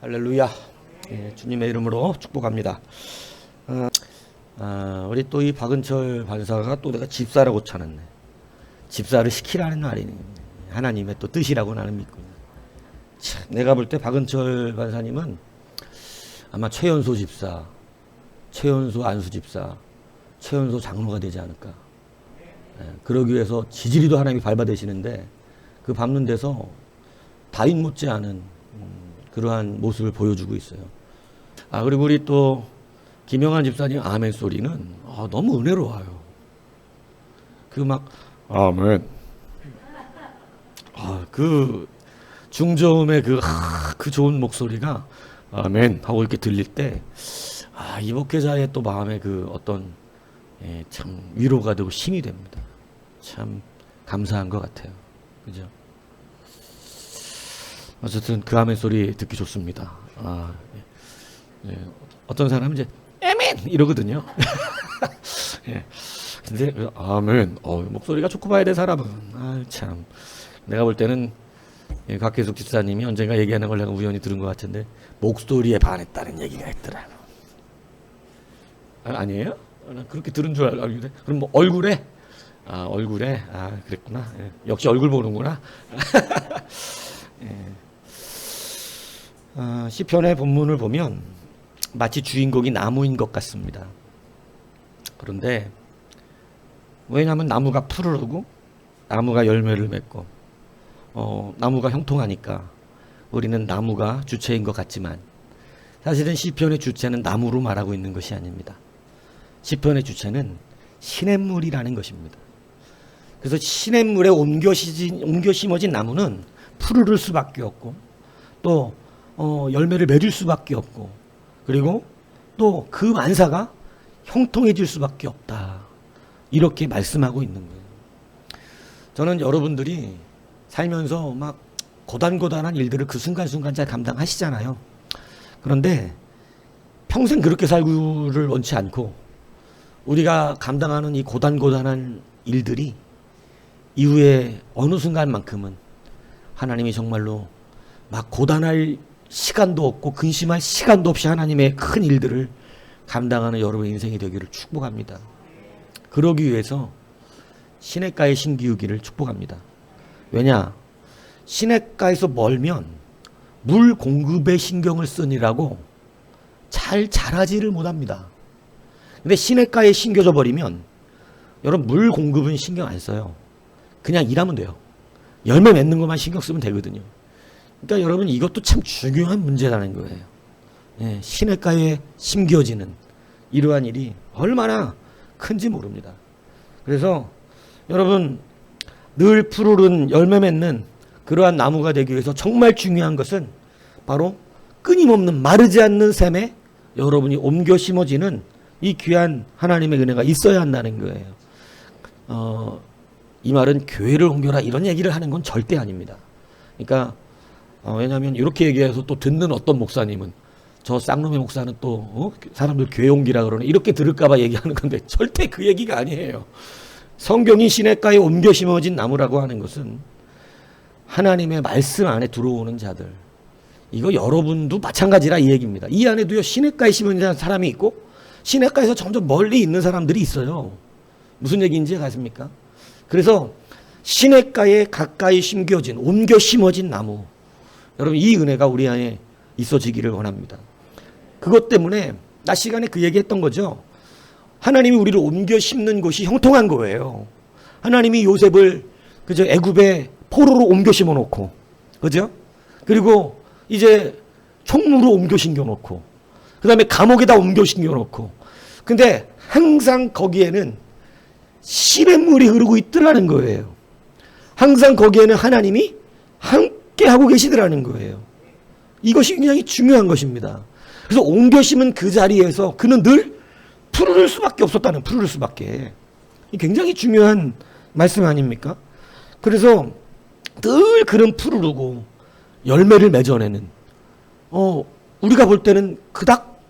할렐루야. 주님의 이름으로 축복합니다. 우리 또 이 박은철 반사가 또 내가 집사라고 쳐놨네. 집사를 시키라는 말이네. 하나님의 또 뜻이라고 나는 믿고 있네. 내가 볼 때 박은철 반사님은 아마 최연소 집사, 최연소 안수 집사, 최연소 장로가 되지 않을까. 그러기 위해서 지지리도 하나님이 밟아대시는데 그 밟는 데서 다윗 못지않은 그러한 모습을 보여주고 있어요. 그리고 우리 또 김영환 집사님 아멘 소리는 너무 은혜로워요. 그 막 아멘, 그 중저음의 그 좋은 목소리가 아멘 하고 이렇게 들릴 때 이 목회자의 또 마음에 그 어떤 참 위로가 되고 힘이 됩니다. 참 감사한 것 같아요. 그죠? 어쨌든 그 아멘 소리 듣기 좋습니다. 어떤 사람은 이제 아멘 이러거든요. 근데 아멘 목소리가 좋고 봐야 돼 사람은. 참 내가 볼 때는 곽계숙 집사님이 언젠가 얘기하는 걸 내가 우연히 들은 것 같은데 목소리에 반했다는 얘기가 있더라. 아니에요? 난 그렇게 들은 줄 알았는데. 그럼 뭐 얼굴에? 얼굴에? 그랬구나. 역시 얼굴 보는구나. 시편의 본문을 보면 마치 주인공이 나무인 것 같습니다. 그런데 왜냐하면 나무가 푸르르고 나무가 열매를 맺고 나무가 형통하니까 우리는 나무가 주체인 것 같지만 사실은 시편의 주체는 나무로 말하고 있는 것이 아닙니다. 시편의 주체는 시냇물이라는 것입니다. 그래서 시냇물에 옮겨 심어진 나무는 푸르를 수밖에 없고 또 열매를 맺을 수밖에 없고 그리고 또 그 만사가 형통해질 수밖에 없다. 이렇게 말씀하고 있는 거예요. 저는 여러분들이 살면서 막 고단고단한 일들을 그 순간순간 잘 감당하시잖아요. 그런데 평생 그렇게 살기를 원치 않고 우리가 감당하는 이 고단고단한 일들이 이후에 어느 순간만큼은 하나님이 정말로 막 고단할 시간도 없고 근심할 시간도 없이 하나님의 큰 일들을 감당하는 여러분의 인생이 되기를 축복합니다. 그러기 위해서 시냇가에 심기우기를 축복합니다. 왜냐? 시냇가에서 멀면 물 공급에 신경을 쓰느라고 잘 자라지를 못합니다. 근데 시냇가에 심겨져 버리면 여러분 물 공급은 신경 안 써요. 그냥 일하면 돼요. 열매 맺는 것만 신경 쓰면 되거든요. 그러니까 여러분 이것도 참 중요한 문제라는 거예요. 시냇가에 심겨지는 이러한 일이 얼마나 큰지 모릅니다. 그래서 여러분 늘 푸르른 열매 맺는 그러한 나무가 되기 위해서 정말 중요한 것은 바로 끊임없는 마르지 않는 샘에 여러분이 옮겨 심어지는 이 귀한 하나님의 은혜가 있어야 한다는 거예요. 이 말은 교회를 옮겨라 이런 얘기를 하는 건 절대 아닙니다. 그러니까 왜냐하면 이렇게 얘기해서 또 듣는 어떤 목사님은 저 쌍놈의 목사는 또 사람들 교회 옮기라 그러네 이렇게 들을까봐 얘기하는 건데 절대 그 얘기가 아니에요. 성경이 시냇가에 옮겨 심어진 나무라고 하는 것은 하나님의 말씀 안에 들어오는 자들, 이거 여러분도 마찬가지라 이 얘기입니다. 이 안에도요 시냇가에 심어진 사람이 있고 시냇가에서 점점 멀리 있는 사람들이 있어요. 무슨 얘기인지 아십니까? 그래서 시냇가에 가까이 심겨진 옮겨 심어진 나무, 여러분 이 은혜가 우리 안에 있어지기를 원합니다. 그것 때문에 낮 시간에 그 얘기했던 거죠. 하나님이 우리를 옮겨 심는 곳이 형통한 거예요. 하나님이 요셉을 그저 애굽의 포로로 옮겨 심어 놓고, 그죠? 그리고 이제 총무로 옮겨 심겨 놓고, 그 다음에 감옥에다 옮겨 심겨 놓고, 근데 항상 거기에는 시냇물이 흐르고 있더라는 거예요. 항상 거기에는 하나님이 함께 하고 계시더라는 거예요. 이것이 굉장히 중요한 것입니다. 그래서 옮겨 심은 그 자리에서 그는 늘 푸르를 수밖에 없었다는, 푸르를 수밖에. 굉장히 중요한 말씀 아닙니까? 그래서 늘 그런 푸르르고 열매를 맺어내는, 우리가 볼 때는 그닥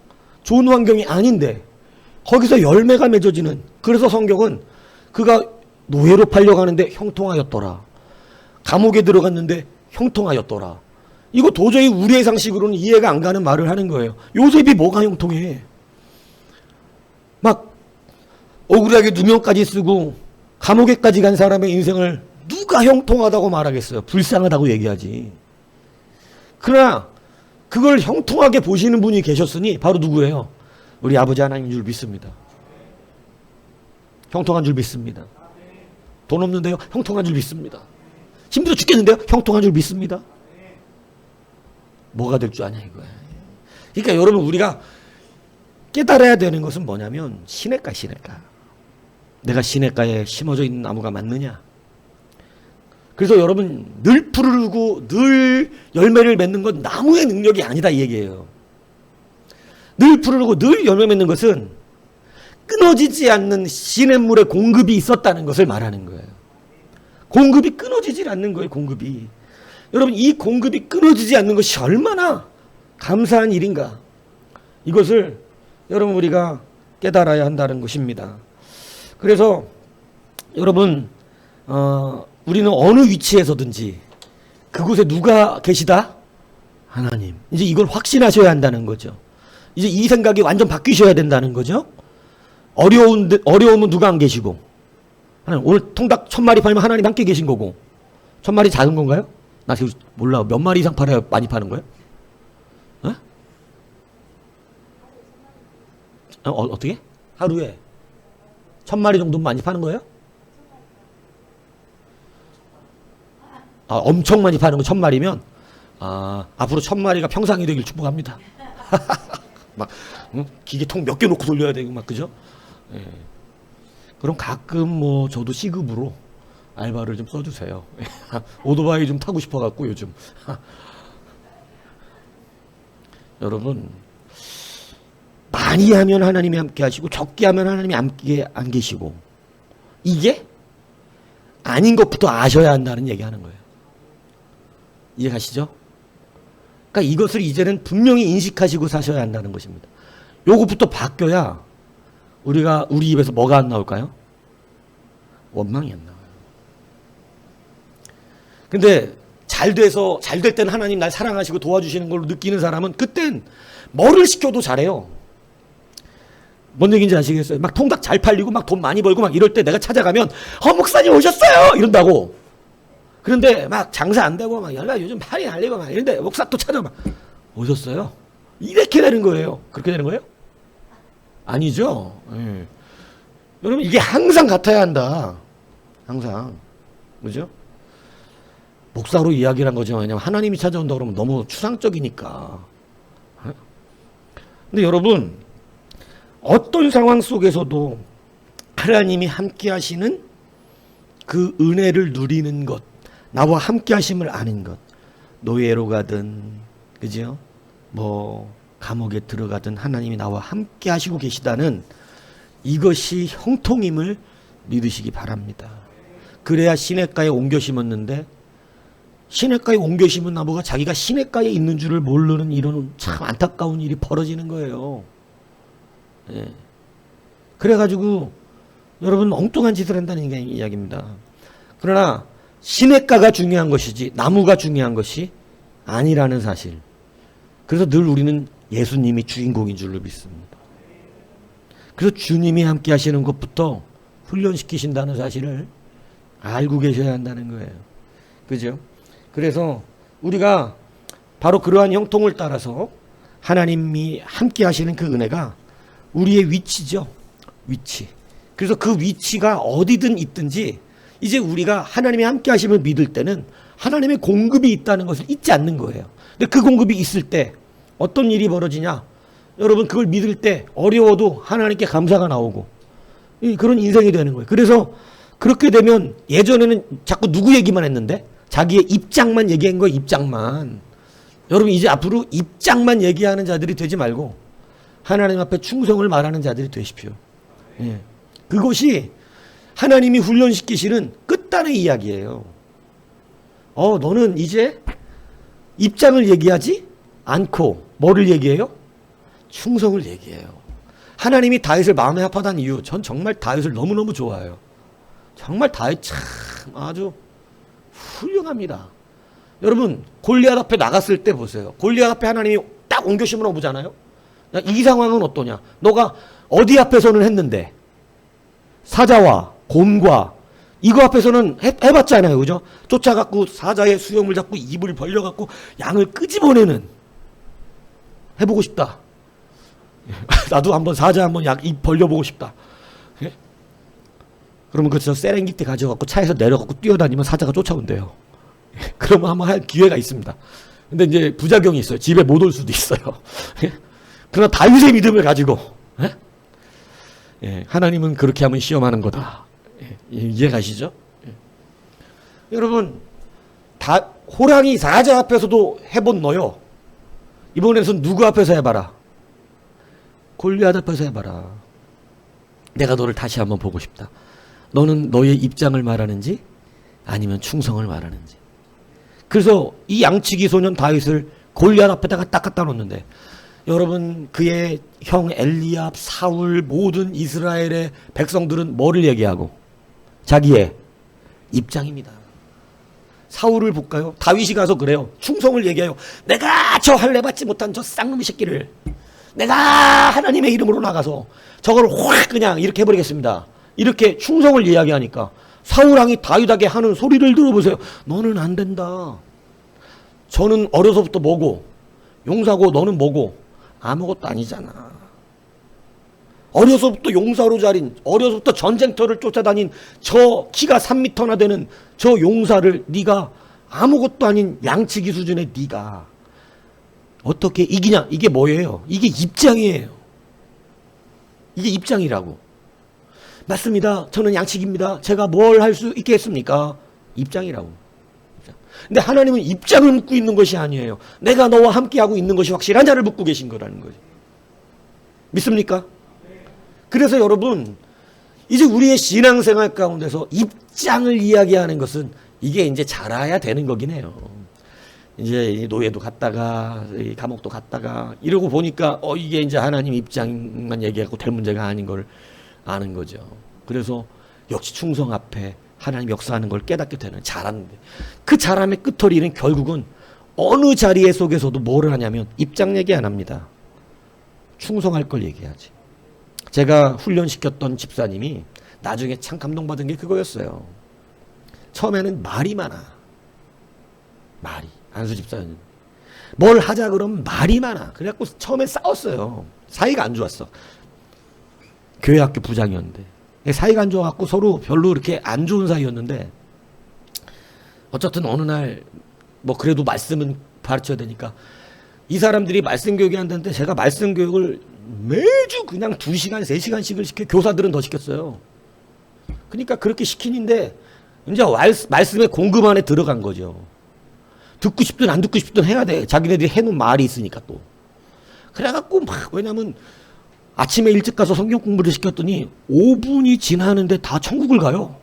좋은 환경이 아닌데 거기서 열매가 맺어지는, 그래서 성경은 그가 노예로 팔려가는데 형통하였더라. 감옥에 들어갔는데 형통하였더라. 이거 도저히 우리의 상식으로는 이해가 안 가는 말을 하는 거예요. 요셉이 뭐가 형통해? 막 억울하게 누명까지 쓰고 감옥에까지 간 사람의 인생을 누가 형통하다고 말하겠어요? 불쌍하다고 얘기하지. 그러나 그걸 형통하게 보시는 분이 계셨으니 바로 누구예요? 우리 아버지 하나님인 줄 믿습니다. 형통한 줄 믿습니다. 돈 없는데요? 형통한 줄 믿습니다. 힘들어 죽겠는데요? 형통한 줄 믿습니다. 뭐가 될 줄 아냐 이거야. 그러니까 여러분 우리가 깨달아야 되는 것은 뭐냐면 시냇가. 내가 시냇가에 심어져 있는 나무가 맞느냐. 그래서 여러분 늘 푸르르고 늘 열매를 맺는 건 나무의 능력이 아니다 이 얘기예요. 늘 푸르르고 늘 열매 맺는 것은 끊어지지 않는 시냇물의 공급이 있었다는 것을 말하는 거예요. 공급이 끊어지질 않는 거예요. 공급이. 여러분 이 공급이 끊어지지 않는 것이 얼마나 감사한 일인가. 이것을 여러분 우리가 깨달아야 한다는 것입니다. 그래서 여러분 우리는 어느 위치에서든지 그곳에 누가 계시다? 하나님. 이제 이걸 확신하셔야 한다는 거죠. 이제 이 생각이 완전 바뀌셔야 된다는 거죠. 어려움은 누가 안 계시고 하나님. 오늘 통닭 1000마리 팔면 하나님 함께 계신 거고 1000마리 작은 건가요? 나 지금 몰라. 몇 마리 이상 팔아야 많이 파는 거예요? 어떻게? 하루에 1000마리 정도면 많이 파는 거예요? 엄청 많이 파는 거 1000마리면 앞으로 1000마리가 평상이 되길 축복합니다. 막 기계 통 몇 개 놓고 돌려야 되고 막 그죠? 예. 그럼 가끔 뭐 저도 시급으로 알바를 좀 써주세요. 오토바이 좀 타고 싶어갖고 요즘. 여러분 많이 하면 하나님이 함께 하시고 적게 하면 하나님이 함께 안 계시고 이게 아닌 것부터 아셔야 한다는 얘기하는 거예요. 이해가시죠? 그러니까 이것을 이제는 분명히 인식하시고 사셔야 한다는 것입니다. 요것부터 바뀌어야 우리 입에서 뭐가 안 나올까요? 원망이 안 나와요. 근데 잘 될 때는 하나님 날 사랑하시고 도와주시는 걸로 느끼는 사람은 그땐 뭐를 시켜도 잘해요. 뭔 얘기인지 아시겠어요? 막 통닭 잘 팔리고 막 돈 많이 벌고 막 이럴 때 내가 찾아가면 목사님 오셨어요! 이런다고. 그런데 막 장사 안 되고 막 연락 요즘 팔이 날리고 막 이런데 목사 또 찾아 막 오셨어요? 이렇게 되는 거예요. 그렇게 되는 거예요? 아니죠. 예. 여러분 이게 항상 같아야 한다. 항상. 그죠? 목사로 이야기를 한 거죠. 왜냐면 하나님이 찾아온다 그러면 너무 추상적이니까. 근데 여러분 어떤 상황 속에서도 하나님이 함께 하시는 그 은혜를 누리는 것, 나와 함께 하심을 아는 것, 노예로 가든 그죠? 뭐 감옥에 들어가든 하나님이 나와 함께 하시고 계시다는 이것이 형통임을 믿으시기 바랍니다. 그래야 시냇가에 옮겨 심었는데 시냇가에 옮겨 심은 나무가 자기가 시냇가에 있는 줄을 모르는 이런 참 안타까운 일이 벌어지는 거예요. 예. 그래가지고 여러분 엉뚱한 짓을 한다는 이야기입니다. 그러나 시냇가가 중요한 것이지 나무가 중요한 것이 아니라는 사실. 그래서 늘 우리는 예수님이 주인공인 줄로 믿습니다. 그래서 주님이 함께 하시는 것부터 훈련시키신다는 사실을 알고 계셔야 한다는 거예요. 그죠? 그래서 우리가 바로 그러한 형통을 따라서 하나님이 함께 하시는 그 은혜가 우리의 위치죠. 위치. 그래서 그 위치가 어디든 있든지 이제 우리가 하나님이 함께 하심을 믿을 때는 하나님의 공급이 있다는 것을 잊지 않는 거예요. 근데 그 공급이 있을 때 어떤 일이 벌어지냐? 여러분 그걸 믿을 때 어려워도 하나님께 감사가 나오고 그런 인생이 되는 거예요. 그래서 그렇게 되면 예전에는 자꾸 누구 얘기만 했는데 자기의 입장만 얘기한 거예요. 입장만. 여러분 이제 앞으로 입장만 얘기하는 자들이 되지 말고 하나님 앞에 충성을 말하는 자들이 되십시오. 예. 그것이 하나님이 훈련시키시는 끝단의 이야기예요. 너는 이제 입장을 얘기하지 않고 뭐를 얘기해요? 충성을 얘기해요. 하나님이 다윗을 마음에 합하다는 이유, 전 정말 다윗을 너무너무 좋아해요. 정말 다윗 참 아주 훌륭합니다. 여러분 골리앗 앞에 나갔을 때 보세요. 골리앗 앞에 하나님이 딱 옮겨 심어 보잖아요. 이 상황은 어떠냐? 너가 어디 앞에서는 했는데 사자와 곰과 이거 앞에서는 해봤잖아요, 그죠? 쫓아갖고 사자의 수염을 잡고 입을 벌려갖고 양을 끄집어내는 해보고 싶다. 나도 한번 사자 한번 입 벌려보고 싶다. 예? 그러면 그저 세렝게티 가져갖고 차에서 내려갖고 뛰어다니면 사자가 쫓아온대요. 예? 그러면 한번 할 기회가 있습니다. 근데 이제 부작용이 있어요. 집에 못 올 수도 있어요. 예? 그러나 다윗의 믿음을 가지고 예? 예, 하나님은 그렇게 하면 시험하는 거다. 예, 이해가시죠? 예. 여러분 호랑이 사자 앞에서도 해본 너요. 이번에는 누구 앞에서 해봐라. 골리앗 앞에서 해봐라. 내가 너를 다시 한번 보고 싶다. 너는 너의 입장을 말하는지 아니면 충성을 말하는지. 그래서 이 양치기 소년 다윗을 골리앗 앞에다가 딱 갖다 놓는데 여러분 그의 형 엘리압, 사울 모든 이스라엘의 백성들은 뭐를 얘기하고? 자기의 입장입니다. 사울을 볼까요? 다윗이 가서 그래요. 충성을 얘기해요. 내가 저 할례 받지 못한 저 쌍놈의 새끼를 내가 하나님의 이름으로 나가서 저걸 확 그냥 이렇게 해버리겠습니다. 이렇게 충성을 이야기하니까 사울왕이 다윗에게 하는 소리를 들어보세요. 너는 안 된다. 저는 어려서부터 뭐고 용사고 너는 뭐고 아무것도 아니잖아. 어려서부터 용사로 자린 어려서부터 전쟁터를 쫓아다닌 저 키가 3m나 되는 저 용사를 네가 아무것도 아닌 양치기 수준의 네가 어떻게 이기냐. 이게 뭐예요? 이게 입장이에요. 이게 입장이라고. 맞습니다. 저는 양치기입니다. 제가 뭘 할 수 있겠습니까? 입장이라고. 근데 하나님은 입장을 묻고 있는 것이 아니에요. 내가 너와 함께하고 있는 것이 확실하냐를 묻고 계신 거라는 거예요. 믿습니까? 그래서 여러분 이제 우리의 신앙생활 가운데서 입장을 이야기하는 것은 이게 이제 자라야 되는 거긴 해요. 이제 노예도 갔다가 감옥도 갔다가 이러고 보니까 이게 이제 하나님 입장만 얘기하고 될 문제가 아닌 걸 아는 거죠. 그래서 역시 충성 앞에 하나님 역사하는 걸 깨닫게 되는 자라는데 그 자람의 끝터리는 결국은 어느 자리에 속에서도 뭐를 하냐면 입장 얘기 안 합니다. 충성할 걸 얘기하지. 제가 훈련시켰던 집사님이 나중에 참 감동받은 게 그거였어요. 처음에는 말이 많아. 말이. 안수 집사님. 뭘 하자 그러면 말이 많아. 그래갖고 처음에 싸웠어요. 사이가 안 좋았어. 교회 학교 부장이었는데. 사이가 안 좋아갖고 서로 별로 이렇게 안 좋은 사이였는데 어쨌든 어느 날 뭐 그래도 말씀은 가르쳐야 되니까 이 사람들이 말씀 교육이 한다는데 제가 말씀 교육을 매주 그냥 2시간, 3시간씩을 시켜 교사들은 더 시켰어요. 그러니까 그렇게 시키는데 이제 말씀의 공급 안에 들어간 거죠. 듣고 싶든 안 듣고 싶든 해야 돼. 자기네들이 해놓은 말이 있으니까 또. 그래갖고 막 왜냐면 아침에 일찍 가서 성경 공부를 시켰더니 5분이 지나는데 다 천국을 가요.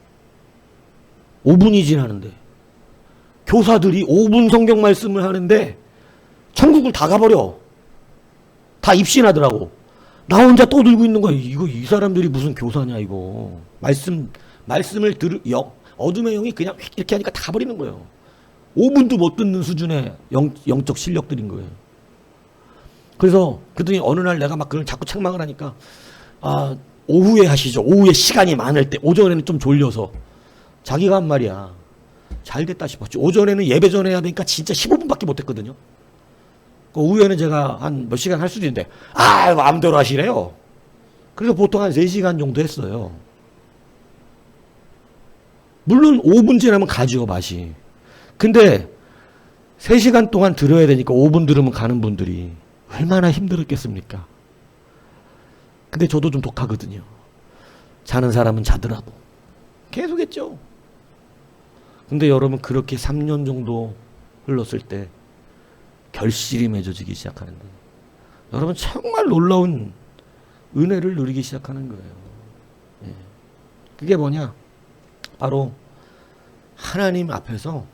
5분이 지나는데. 교사들이 5분 성경 말씀을 하는데 천국을 다 가버려. 다 입신하더라고. 나 혼자 떠들고 있는 거야. 이거 이 사람들이 무슨 교사냐 이거. 말씀을 어둠의 영이 그냥 이렇게 하니까 다 가버리는 거예요. 5분도 못 듣는 수준의 영적 실력들인 거예요. 그래서 그랬더니 어느 날 내가 막 그걸 자꾸 책망을 하니까 오후에 하시죠. 오후에 시간이 많을 때. 오전에는 좀 졸려서. 자기가 한 말이야. 잘 됐다 싶었죠. 오전에는 예배 전에 해야 되니까 진짜 15분밖에 못 했거든요. 오후에는 제가 한 몇 시간 할 수도 있는데 마음대로 하시래요. 그래서 보통 한 3시간 정도 했어요. 물론 5분 지나면 가죠 맛이. 근데 3시간 동안 들어야 되니까 5분 들으면 가는 분들이 얼마나 힘들었겠습니까? 근데 저도 좀 독하거든요. 자는 사람은 자더라도. 계속 했죠. 근데 여러분 그렇게 3년 정도 흘렀을 때 결실이 맺어지기 시작하는데 여러분 정말 놀라운 은혜를 누리기 시작하는 거예요. 예. 그게 뭐냐? 바로 하나님 앞에서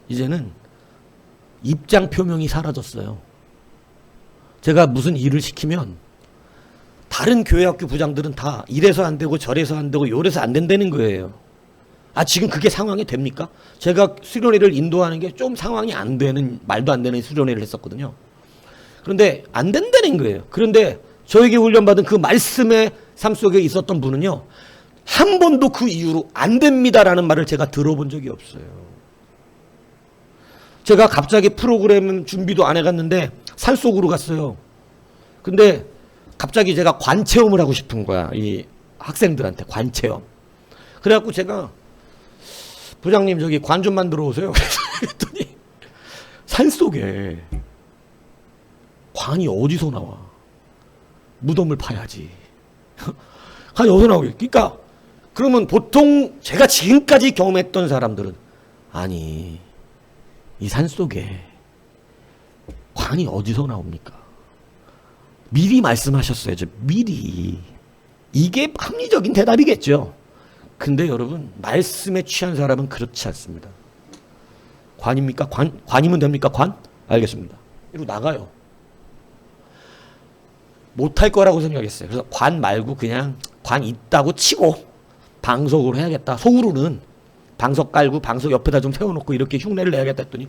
이제는 입장 표명이 사라졌어요. 제가 무슨 일을 시키면 다른 교회 학교 부장들은 다 이래서 안 되고 저래서 안 되고 요래서 안 된다는 거예요. 아, 지금 그게 상황이 됩니까? 제가 수련회를 인도하는 게 좀 상황이 안 되는, 말도 안 되는 수련회를 했었거든요. 그런데 안 된다는 거예요. 그런데 저에게 훈련받은 그 말씀의 삶 속에 있었던 분은요, 한 번도 그 이후로 안 됩니다라는 말을 제가 들어본 적이 없어요. 제가 갑자기 프로그램 준비도 안 해갔는데 산속으로 갔어요. 근데 갑자기 제가 관체험을 하고 싶은 거야. 이 학생들한테 관체험. 그래갖고 제가 부장님 저기 관 좀 만들어 오세요. 그랬더니 산속에 관이 어디서 나와? 무덤을 파야지. 관이 어디서 나오게? 그러니까 그러면 보통 제가 지금까지 경험했던 사람들은 아니 이 산속에 관이 어디서 나옵니까? 미리 말씀하셨어야죠. 미리. 이게 합리적인 대답이겠죠. 근데 여러분 말씀에 취한 사람은 그렇지 않습니다. 관입니까? 관이면 됩니까? 관? 알겠습니다. 이러고 나가요. 못할 거라고 생각했어요. 그래서 관 말고 그냥 관 있다고 치고 방석으로 해야겠다. 속으로는 방석 깔고 방석 옆에다 좀 세워놓고 이렇게 흉내를 내야겠다 했더니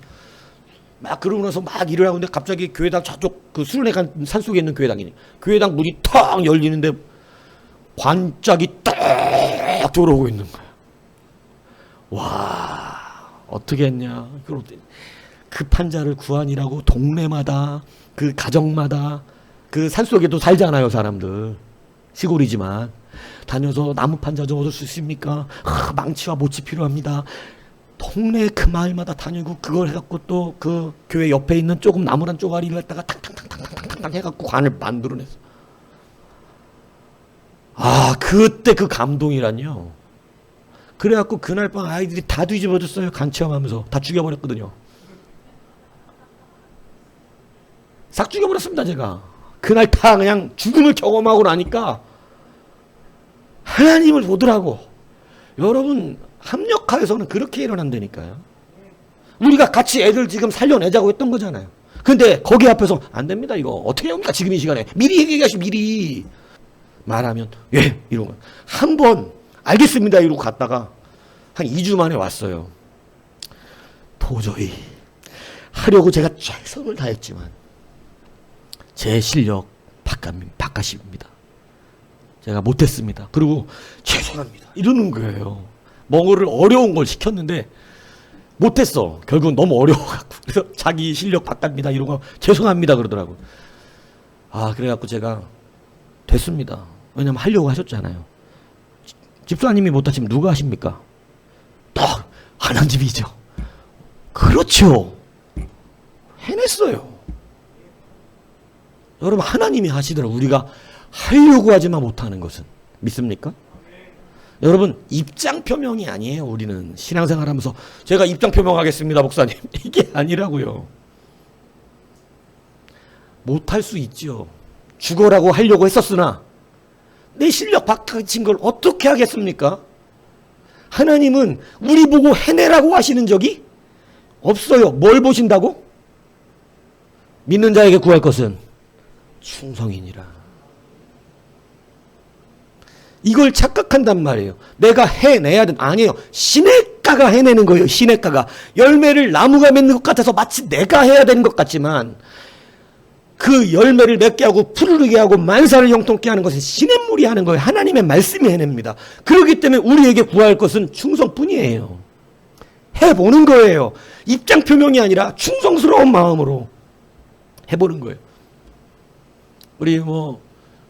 막 그러고 나서 막 일을 하고 있는데 갑자기 교회당 저쪽 그 수련회 간 산속에 있는 교회당이니 교회당 문이 탁 열리는데 관짝이 딱 들어오고 있는 거야. 와, 어떻게 했냐. 그 판자를 구하니라고 동네마다 그 가정마다 그 산속에도 살잖아요, 사람들. 시골이지만. 다녀서 나무 판자 좀 얻을 수 있습니까? 망치와 못이 필요합니다. 동네 그 마을마다 다니고 그걸 해갖고 또 그 교회 옆에 있는 조금 나무란 쪼가리를 갖다가 탕탕탕탕탕탕 해갖고 관을 만들어냈어. 아, 그때 그 감동이란요. 그래갖고 그날 밤 아이들이 다 뒤집어졌어요. 간체험하면서 다 죽여버렸거든요. 싹 죽여버렸습니다, 제가. 그날 다 그냥 죽음을 경험하고 나니까 하나님을 보더라고. 여러분 합력하에서는 그렇게 일어난다니까요. 우리가 같이 애들 지금 살려내자고 했던 거잖아요. 근데 거기 앞에서 안 됩니다. 이거 어떻게 합니까? 지금 이 시간에 미리 얘기하시 미리 말하면 예 이러고 한 번 알겠습니다 이러고 갔다가 한 2주 만에 왔어요. 도저히 하려고 제가 최선을 다했지만 제 실력 바깥입니다. 제가 못했습니다. 그리고 죄송합니다 이러는 거예요. 뭔가를 어려운 걸 시켰는데 못했어. 결국은 너무 어려워갖고 그래서 자기 실력 바깥입니다 이러고 죄송합니다 그러더라고. 아, 그래갖고 제가 됐습니다. 왜냐면 하려고 하셨잖아요. 집사님이 못하시면 누가 하십니까? 딱 하나님이죠. 그렇죠. 해냈어요. 여러분 하나님이 하시더라고요. 우리가 하려고 하지만 못하는 것은. 믿습니까? 여러분 입장 표명이 아니에요. 우리는 신앙생활 하면서 제가 입장 표명하겠습니다 목사님. 이게 아니라고요. 못할 수 있죠. 죽어라고 하려고 했었으나 내 실력 바깥인 걸 어떻게 하겠습니까? 하나님은 우리 보고 해내라고 하시는 적이 없어요. 뭘 보신다고? 믿는 자에게 구할 것은 충성이니라. 이걸 착각한단 말이에요. 내가 해내야 돼. 아니에요. 시냇가가 해내는 거예요. 시냇가가. 열매를 나무가 맺는 것 같아서 마치 내가 해야 되는 것 같지만 그 열매를 맺게 하고 푸르르게 하고 만사를 형통케 하는 것은 시냇물이 하는 거예요. 하나님의 말씀이 해냅니다. 그렇기 때문에 우리에게 구할 것은 충성뿐이에요. 해보는 거예요. 입장 표명이 아니라 충성스러운 마음으로 해보는 거예요. 우리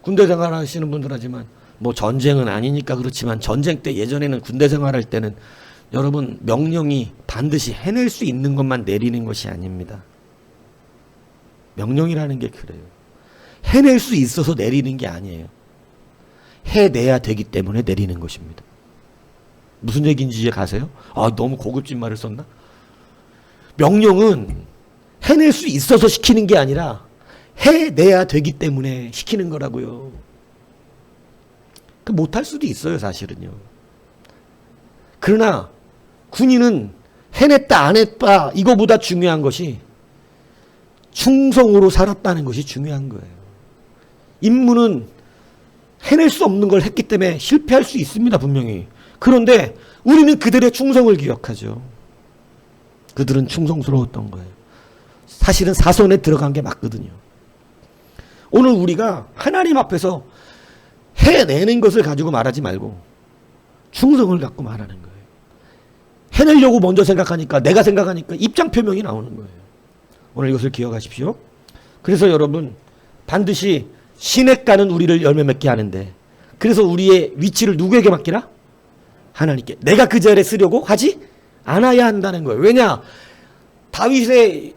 군대 생활 하시는 분들 하지만 전쟁은 아니니까 그렇지만 전쟁 때 예전에는 군대 생활할 때는 여러분 명령이 반드시 해낼 수 있는 것만 내리는 것이 아닙니다. 명령이라는 게 그래요. 해낼 수 있어서 내리는 게 아니에요. 해내야 되기 때문에 내리는 것입니다. 무슨 얘기인지 이해 가세요? 아, 너무 고급진 말을 썼나? 명령은 해낼 수 있어서 시키는 게 아니라 해내야 되기 때문에 시키는 거라고요. 못할 수도 있어요, 사실은요. 그러나 군인은 해냈다 안 했다 이거보다 중요한 것이 충성으로 살았다는 것이 중요한 거예요. 임무는 해낼 수 없는 걸 했기 때문에 실패할 수 있습니다, 분명히. 그런데 우리는 그들의 충성을 기억하죠. 그들은 충성스러웠던 거예요. 사실은 사선에 들어간 게 맞거든요. 오늘 우리가 하나님 앞에서 해내는 것을 가지고 말하지 말고 충성을 갖고 말하는 거예요. 해내려고 먼저 생각하니까, 내가 생각하니까 입장 표명이 나오는 거예요. 오늘 이것을 기억하십시오. 그래서 여러분, 반드시 시냇가는 우리를 열매 맺게 하는데, 그래서 우리의 위치를 누구에게 맡기라? 하나님께. 내가 그 자리에 쓰려고 하지 않아야 한다는 거예요. 왜냐? 다윗의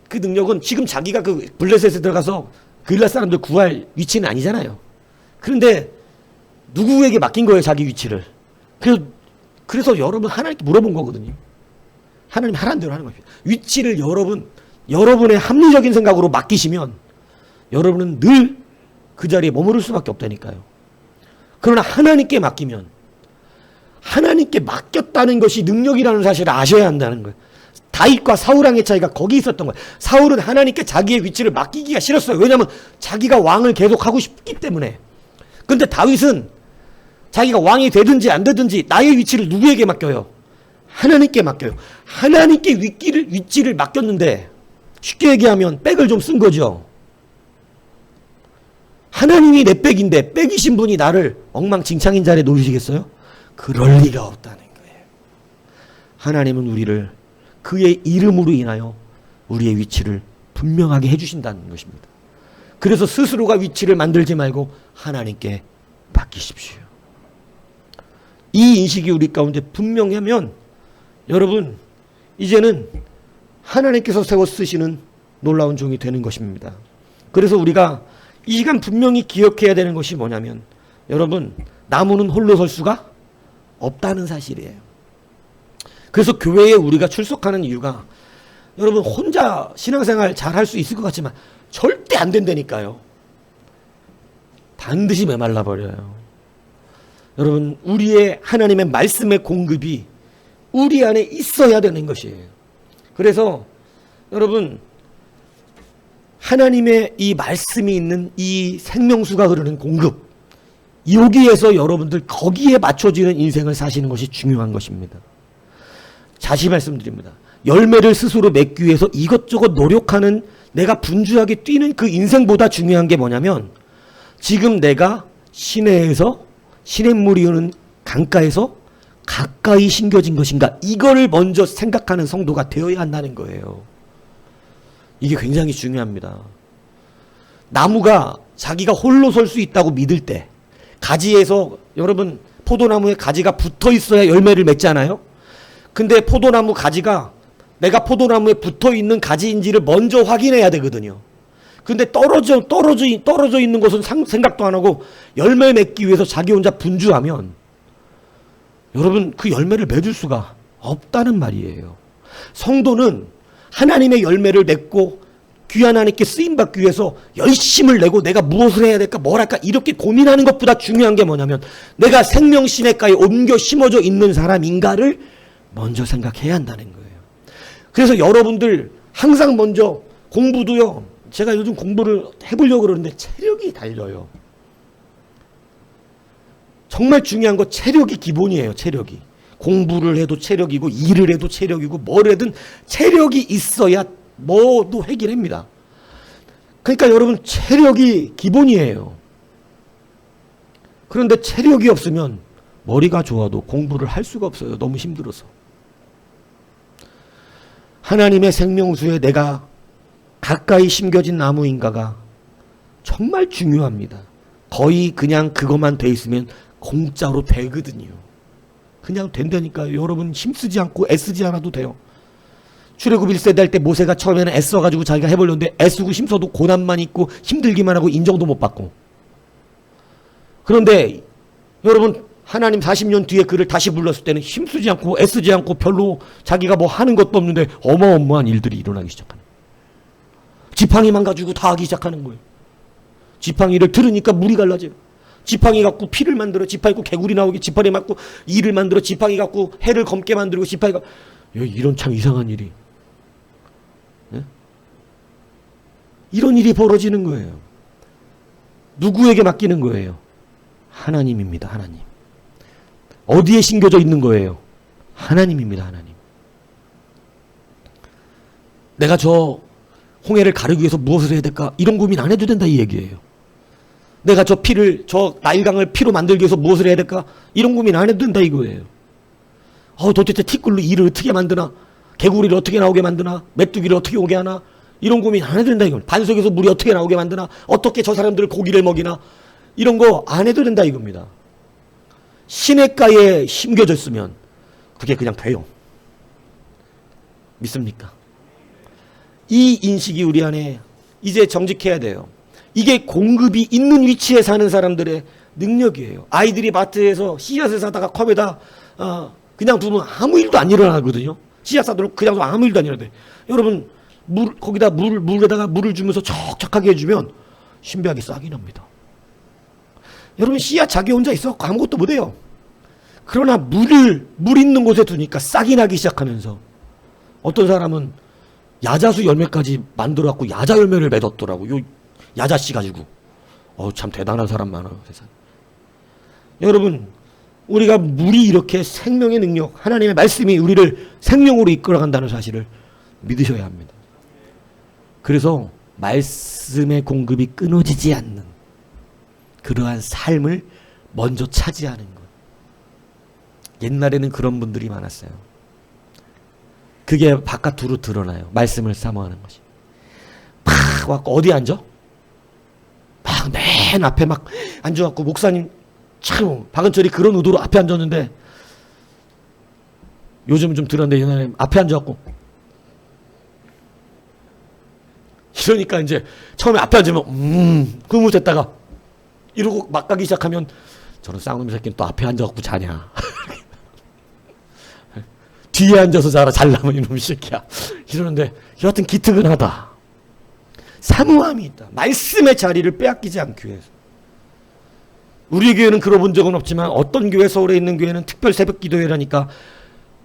그 능력은 지금 자기가 그 블레셋에 들어가서 그일라 사람들 구할 위치는 아니잖아요. 그런데 누구에게 맡긴 거예요, 자기 위치를. 그래서 여러분 하나님께 물어본 거거든요. 하나님 하라는 대로 하는 거예요. 위치를 여러분의 합리적인 생각으로 맡기시면 여러분은 늘 그 자리에 머무를 수밖에 없다니까요. 그러나 하나님께 맡기면, 하나님께 맡겼다는 것이 능력이라는 사실을 아셔야 한다는 거예요. 다윗과 사울왕의 차이가 거기 있었던 거예요. 사울은 하나님께 자기의 위치를 맡기기가 싫었어요. 왜냐하면 자기가 왕을 계속하고 싶기 때문에. 그런데 다윗은 자기가 왕이 되든지 안 되든지 나의 위치를 누구에게 맡겨요? 하나님께 맡겨요. 하나님께 위치를 맡겼는데, 쉽게 얘기하면 백을 좀 쓴 거죠. 하나님이 내 백인데 백이신 분이 나를 엉망진창인 자리에 놓으시겠어요? 그럴 리가 없다는 거예요. 하나님은 우리를 그의 이름으로 인하여 우리의 위치를 분명하게 해주신다는 것입니다. 그래서 스스로가 위치를 만들지 말고 하나님께 맡기십시오. 이 인식이 우리 가운데 분명하면 여러분, 이제는 하나님께서 세워 쓰시는 놀라운 종이 되는 것입니다. 그래서 우리가 이 시간 분명히 기억해야 되는 것이 뭐냐면, 여러분, 나무는 홀로 설 수가 없다는 사실이에요. 그래서 교회에 우리가 출석하는 이유가, 여러분 혼자 신앙생활 잘 할 수 있을 것 같지만 절대 안 된다니까요. 반드시 메말라 버려요. 여러분, 우리의 하나님의 말씀의 공급이 우리 안에 있어야 되는 것이에요. 그래서 여러분, 하나님의 이 말씀이 있는 이 생명수가 흐르는 공급, 여기에서 여러분들 거기에 맞춰지는 인생을 사시는 것이 중요한 것입니다. 다시 말씀드립니다. 열매를 스스로 맺기 위해서 이것저것 노력하는, 내가 분주하게 뛰는 그 인생보다 중요한 게 뭐냐면, 지금 내가 시내에서, 시냇물이 흐르는 강가에서 가까이 심겨진 것인가, 이거를 먼저 생각하는 성도가 되어야 한다는 거예요. 이게 굉장히 중요합니다. 나무가 자기가 홀로 설 수 있다고 믿을 때, 가지에서, 여러분 포도나무에 가지가 붙어 있어야 열매를 맺잖아요. 근데 포도나무 가지가 내가 포도나무에 붙어 있는 가지인지를 먼저 확인해야 되거든요. 근데 떨어져 있는 것은 생각도 안 하고 열매 맺기 위해서 자기 혼자 분주하면 여러분 그 열매를 맺을 수가 없다는 말이에요. 성도는 하나님의 열매를 맺고 귀한 하나님께 쓰임받기 위해서 열심을 내고 내가 무엇을 해야 될까 뭘 할까 이렇게 고민하는 것보다 중요한 게 뭐냐면, 내가 생명 시냇가에 옮겨 심어져 있는 사람인가를 먼저 생각해야 한다는 거예요. 그래서 여러분들 항상 먼저 공부도요, 제가 요즘 공부를 해보려고 그러는데 체력이 달려요. 정말 중요한 거 체력이 기본이에요. 체력이. 공부를 해도 체력이고 일을 해도 체력이고 뭘 해든 체력이 있어야 뭐도 해결합니다. 그러니까 여러분 체력이 기본이에요. 그런데 체력이 없으면 머리가 좋아도 공부를 할 수가 없어요. 너무 힘들어서. 하나님의 생명수에 내가 가까이 심겨진 나무인가가 정말 중요합니다. 거의 그냥 그것만 돼 있으면 공짜로 되거든요. 그냥 된다니까요. 여러분 힘쓰지 않고 애쓰지 않아도 돼요. 출애굽 1세대 할 때 모세가 처음에는 애써가지고 자기가 해보려는데 애쓰고 힘써도 고난만 있고 힘들기만 하고 인정도 못 받고. 그런데 여러분 하나님 40년 뒤에 그를 다시 불렀을 때는 힘쓰지 않고 애쓰지 않고 별로 자기가 뭐 하는 것도 없는데 어마어마한 일들이 일어나기 시작하는 거예요. 지팡이만 가지고 다 하기 시작하는 거예요. 지팡이를 들으니까 물이 갈라져요. 지팡이 갖고 피를 만들어, 지팡이 갖고 개구리 나오게 지팡이 맞고 이를 만들어, 지팡이 갖고 해를 검게 만들고, 지팡이가 이런 참 이상한 일이, 네? 이런 일이 벌어지는 거예요. 누구에게 맡기는 거예요? 하나님입니다. 하나님. 어디에 심겨져 있는 거예요? 하나님입니다. 하나님. 내가 저 홍해를 가르기 위해서 무엇을 해야 될까? 이런 고민 안 해도 된다 이 얘기예요. 내가 저 나일강을 피로 만들기 위해서 무엇을 해야 될까? 이런 고민 안 해도 된다 이거예요. 도대체 티끌로 이를 어떻게 만드나? 개구리를 어떻게 나오게 만드나? 메뚜기를 어떻게 오게 하나? 이런 고민 안 해도 된다 이겁니다. 반석에서 물이 어떻게 나오게 만드나? 어떻게 저 사람들 고기를 먹이나? 이런 거 안 해도 된다 이겁니다. 시냇가에 심겨졌으면 그게 그냥 돼요. 믿습니까? 이 인식이 우리 안에 이제 정직해야 돼요. 이게 공급이 있는 위치에 사는 사람들의 능력이에요. 아이들이 마트에서 씨앗을 사다가 컵에다 그냥 두면 아무 일도 안 일어나거든요. 씨앗 사도록 그냥 두면 아무 일도 안 일어나요. 여러분 거기다 물에다가 물을 주면서 척척하게 해주면 신비하게 싹이 납니다. 여러분 씨앗 자기 혼자 있어 아무것도 못해요. 그러나 물 있는 곳에 두니까 싹이 나기 시작하면서 어떤 사람은 야자수 열매까지 만들어갖고 야자 열매를 맺었더라고. 요 야자씨 가지고. 참 대단한 사람 많아 세상에. 여러분 우리가 물이 이렇게 생명의 능력, 하나님의 말씀이 우리를 생명으로 이끌어간다는 사실을 믿으셔야 합니다. 그래서 말씀의 공급이 끊어지지 않는 그러한 삶을 먼저 차지하는 것. 옛날에는 그런 분들이 많았어요. 그게 바깥으로 드러나요. 말씀을 사모하는 것이. 막 와서 어디 앉아? 막 맨 앞에 막 앉아갖고 목사님 참 박은철이 그런 의도로 앞에 앉았는데 요즘 좀 들었는데 옛날에 앞에 앉아갖고 이러니까 이제 처음에 앞에 앉으면 그무됐다가 이러고 막 가기 시작하면 저런 쌍놈의 새끼는 또 앞에 앉아갖고 자냐. 뒤에 앉아서 자라 잘나면 이놈의 새끼야. 이러는데 여하튼 기특은 하다. 사모함이 있다. 말씀의 자리를 빼앗기지 않기 위해서. 우리 교회는 그러본 적은 없지만 어떤 교회, 서울에 있는 교회는 특별 새벽 기도회라니까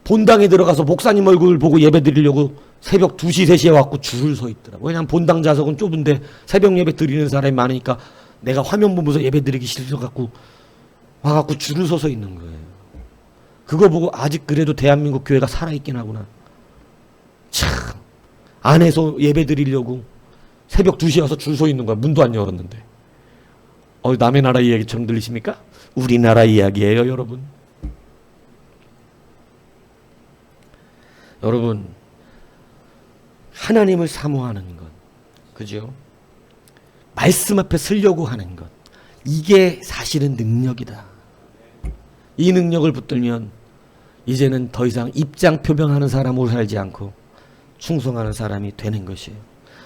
본당에 들어가서 목사님 얼굴 보고 예배 드리려고 새벽 2시, 3시에 왔고 줄을 서 있더라고. 왜냐하면 본당 좌석은 좁은데 새벽 예배 드리는 사람이 많으니까 내가 화면 보면서 예배 드리기 싫어갖고 와갖고 줄을 서서 있는 거예요. 그거 보고 아직 그래도 대한민국 교회가 살아있긴 하구나. 참 안에서 예배 드리려고 새벽 2시에 와서 줄 서 있는 거야. 문도 안 열었는데. 남의 나라 이야기처럼 들리십니까? 우리나라 이야기예요, 여러분. 여러분, 하나님을 사모하는 것, 그죠? 말씀 앞에 서려고 하는 것, 이게 사실은 능력이다. 이 능력을 붙들면 이제는 더 이상 입장 표명하는 사람으로 살지 않고 충성하는 사람이 되는 것이에요.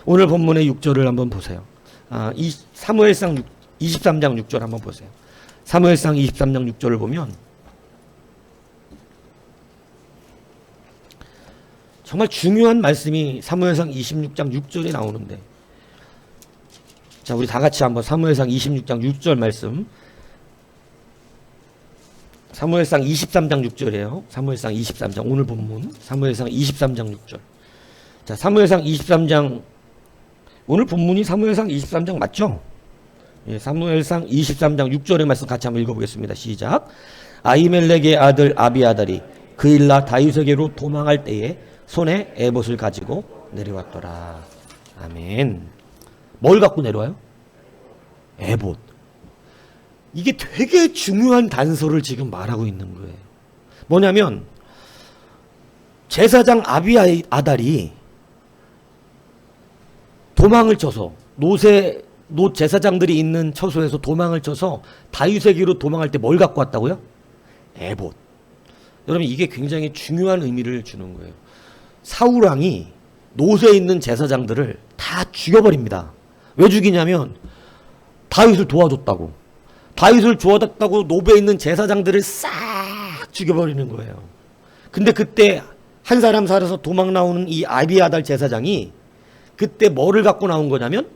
오늘 본문의 6절을 한번 보세요. 사무엘상 23장 6절 한번 보세요. 사무엘상 23장 6절을 보면 정말 중요한 말씀이 사무엘상 26장 6절에 나오는데, 자, 우리 다 같이 한번 사무엘상 26장 6절 말씀, 사무엘상 23장 6절이에요. 사무엘상 23장, 오늘 본문 사무엘상 23장 6절. 자, 사무엘상 23장, 오늘 본문이 사무엘상 23장 맞죠? 예, 사무엘상 23장 6절의 말씀 같이 한번 읽어보겠습니다. 시작. 아히멜렉의 아들 아비아달이 그일라 다윗에게로 도망할 때에 손에 에봇을 가지고 내려왔더라. 아멘. 뭘 갖고 내려와요? 에봇. 이게 되게 중요한 단서를 지금 말하고 있는 거예요. 뭐냐면 제사장 아비아달이 도망을 쳐서 놋 제사장들이 있는 처소에서 도망을 쳐서 다윗에게로 도망할 때 뭘 갖고 왔다고요? 에봇. 여러분 이게 굉장히 중요한 의미를 주는 거예요. 사울왕이 놋에 있는 제사장들을 다 죽여버립니다. 왜 죽이냐면 다윗을 도와줬다고. 다윗을 도와줬다고 놋에 있는 제사장들을 싹 죽여버리는 거예요. 근데 그때 한 사람 살아서 도망 나오는 이 아비아달 제사장이 그때 뭐를 갖고 나온 거냐면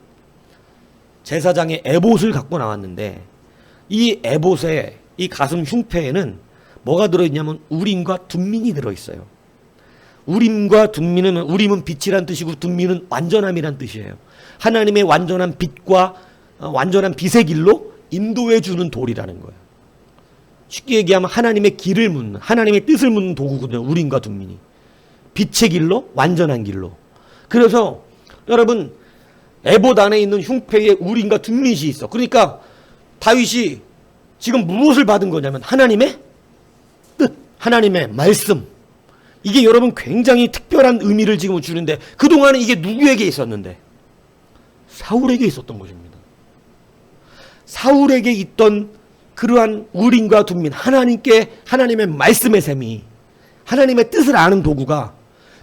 제사장의 에봇을 갖고 나왔는데, 이 에봇의 이 가슴 흉패에는 뭐가 들어있냐면 우림과 둠민이 들어있어요. 우림과 둠민은, 우림은 빛이란 뜻이고 둠민은 완전함이란 뜻이에요. 하나님의 완전한 빛과 완전한 빛의 길로 인도해 주는 돌이라는 거예요. 쉽게 얘기하면 하나님의 길을 묻는, 하나님의 뜻을 묻는 도구거든요. 우림과 둠민이. 빛의 길로, 완전한 길로. 그래서 여러분, 에봇 안에 있는 흉패에 우림과 둠민이 있어. 그러니까 다윗이 지금 무엇을 받은 거냐면 하나님의 뜻, 하나님의 말씀. 이게 여러분 굉장히 특별한 의미를 지금 주는데, 그동안은 이게 누구에게 있었는데? 사울에게 있었던 것입니다. 사울에게 있던 그러한 우림과 둠민, 하나님의 말씀의 셈이, 하나님의 뜻을 아는 도구가,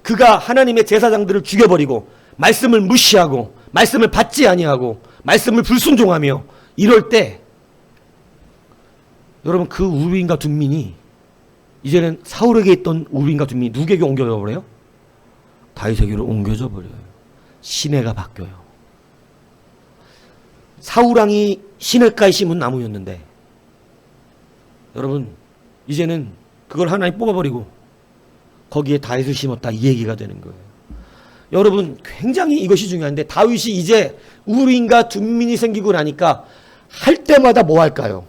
그가 하나님의 제사장들을 죽여버리고 말씀을 무시하고 말씀을 받지 아니하고 말씀을 불순종하며 이럴 때, 여러분, 그 우림과 둠민이 이제는 사울에게 있던 우림과 둠민이 누구에게 옮겨져 버려요? 다윗에게로 옮겨져 버려요. 시내가 바뀌어요. 사울왕이 시냇가에 심은 나무였는데, 여러분, 이제는 그걸 하나님 뽑아버리고 거기에 다윗을 심었다, 이 얘기가 되는 거예요. 여러분, 굉장히 이것이 중요한데, 다윗이 이제 우림과 둠민이 생기고 나니까 할 때마다 뭐 할까요?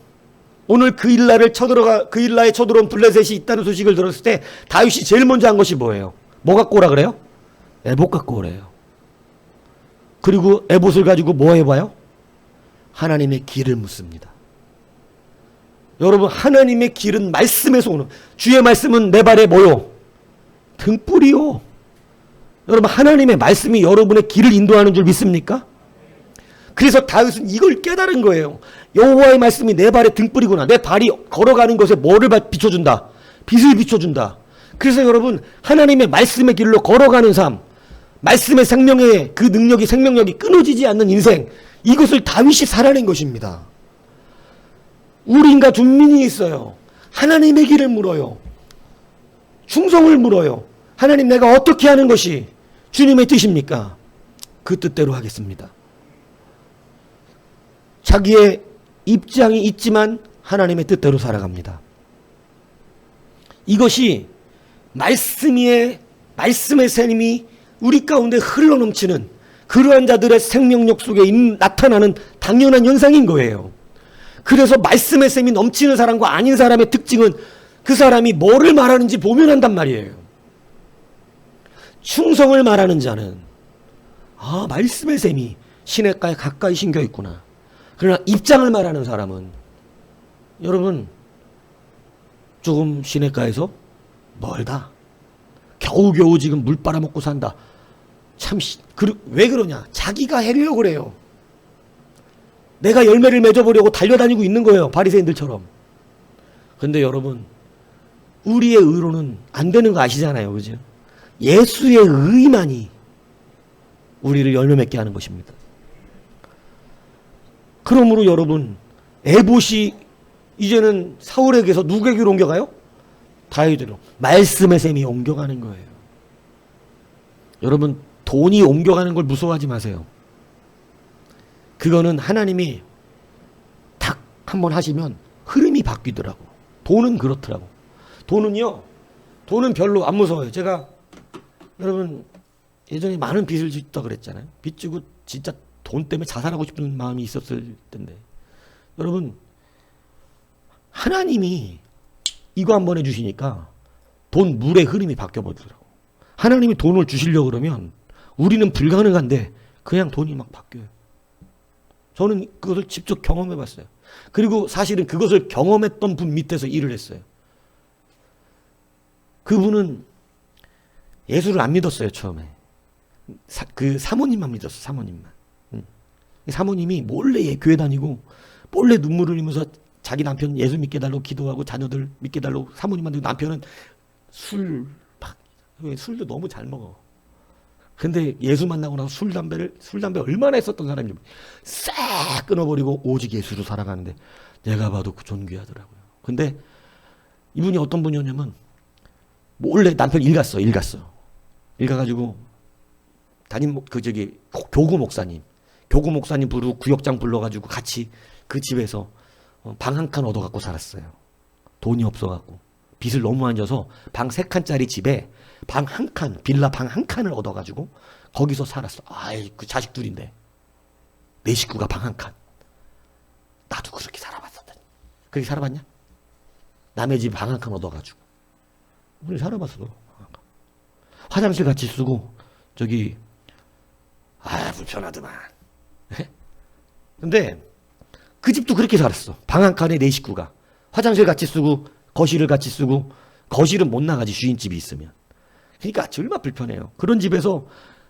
오늘 그일라에 쳐들어온 블레셋이 있다는 소식을 들었을 때 다윗이 제일 먼저 한 것이 뭐예요? 뭐 갖고 오라 그래요? 에봇 갖고 오래요. 그리고 에봇을 가지고 뭐 해봐요? 하나님의 길을 묻습니다. 여러분, 하나님의 길은 말씀에서 오는, 주의 말씀은 내 발에 뭐요? 등불이요. 여러분, 하나님의 말씀이 여러분의 길을 인도하는 줄 믿습니까? 그래서 다윗은 이걸 깨달은 거예요. 여호와의 말씀이 내 발에 등불이구나. 내 발이 걸어가는 것에 뭐를 비춰준다? 빛을 비춰준다. 그래서 여러분, 하나님의 말씀의 길로 걸어가는 삶, 말씀의 생명의 그 능력이, 생명력이 끊어지지 않는 인생, 이것을 다윗이 살아낸 것입니다. 우림과 둠민이 있어요. 하나님의 길을 물어요. 충성을 물어요. 하나님, 내가 어떻게 하는 것이 주님의 뜻입니까? 그 뜻대로 하겠습니다. 자기의 입장이 있지만 하나님의 뜻대로 살아갑니다. 이것이 말씀의 셈이 우리 가운데 흘러넘치는 그러한 자들의 생명력 속에 나타나는 당연한 현상인 거예요. 그래서 말씀의 셈이 넘치는 사람과 아닌 사람의 특징은 그 사람이 뭐를 말하는지 보면 한단 말이에요. 충성을 말하는 자는, 아, 말씀의 셈이 시냇가에 가까이 심겨 있구나. 그러나 입장을 말하는 사람은, 여러분, 조금 시냇가에서 멀다. 겨우겨우 지금 물 빨아먹고 산다. 참, 왜 그러냐? 자기가 하려고 그래요. 내가 열매를 맺어보려고 달려다니고 있는 거예요. 바리새인들처럼. 근데 여러분, 우리의 의로는 안 되는 거 아시잖아요. 그죠? 예수의 의만이 우리를 열매 맺게 하는 것입니다. 그러므로 여러분, 에봇이 이제는 사울에게서 누구에게로 옮겨가요? 다윗으로. 말씀의 셈이 옮겨가는 거예요. 여러분, 돈이 옮겨가는 걸 무서워하지 마세요. 그거는 하나님이 탁 한번 하시면 흐름이 바뀌더라고. 돈은 그렇더라고. 돈은 별로 안 무서워요. 제가 여러분 예전에 많은 빚을 짓다 그랬잖아요. 빚 지고 진짜 돈 때문에 자살하고 싶은 마음이 있었을 텐데, 여러분, 하나님이 이거 한번 해주시니까 돈 물의 흐름이 바뀌어버리더라고. 하나님이 돈을 주시려고 그러면 우리는 불가능한데 그냥 돈이 막 바뀌어요. 저는 그것을 직접 경험해 봤어요. 그리고 사실은 그것을 경험했던 분 밑에서 일을 했어요. 그분은 예수를 안 믿었어요, 처음에. 그 사모님만 믿었어, 사모님만. 사모님이 몰래 교회 다니고 몰래 눈물을 흘리면서 자기 남편 예수 믿게 달라고 기도하고 자녀들 믿게 달라고 사모님한테, 남편은 술도 너무 잘 먹어. 근데 예수 만나고 나서 술, 담배 얼마나 했었던 사람인지 싹 끊어버리고 오직 예수로 살아가는데 내가 봐도 존귀하더라고요. 근데 이분이 어떤 분이었냐면 몰래 남편 일 갔어. 일 가가지고 교구 목사님 부르고 구역장 불러가지고 같이 그 집에서 방 한 칸 얻어갖고 살았어요. 돈이 없어갖고 빚을 너무 안 져서 방 3칸짜리 집에 방 한 칸, 빌라 방 한 칸을 얻어가지고 거기서 살았어. 아이, 그 자식 둘인데 내 식구가 방 한 칸. 나도 그렇게 살아봤었더니. 그렇게 살아봤냐? 남의 집 방 한 칸 얻어가지고. 우리 살아봤어. 화장실 같이 쓰고, 저기, 불편하더만. 근데, 그 집도 그렇게 살았어. 방 한 칸에 네 식구가. 화장실 같이 쓰고, 거실을 같이 쓰고, 거실은 못 나가지, 주인집이 있으면. 그러니까 얼마나 불편해요. 그런 집에서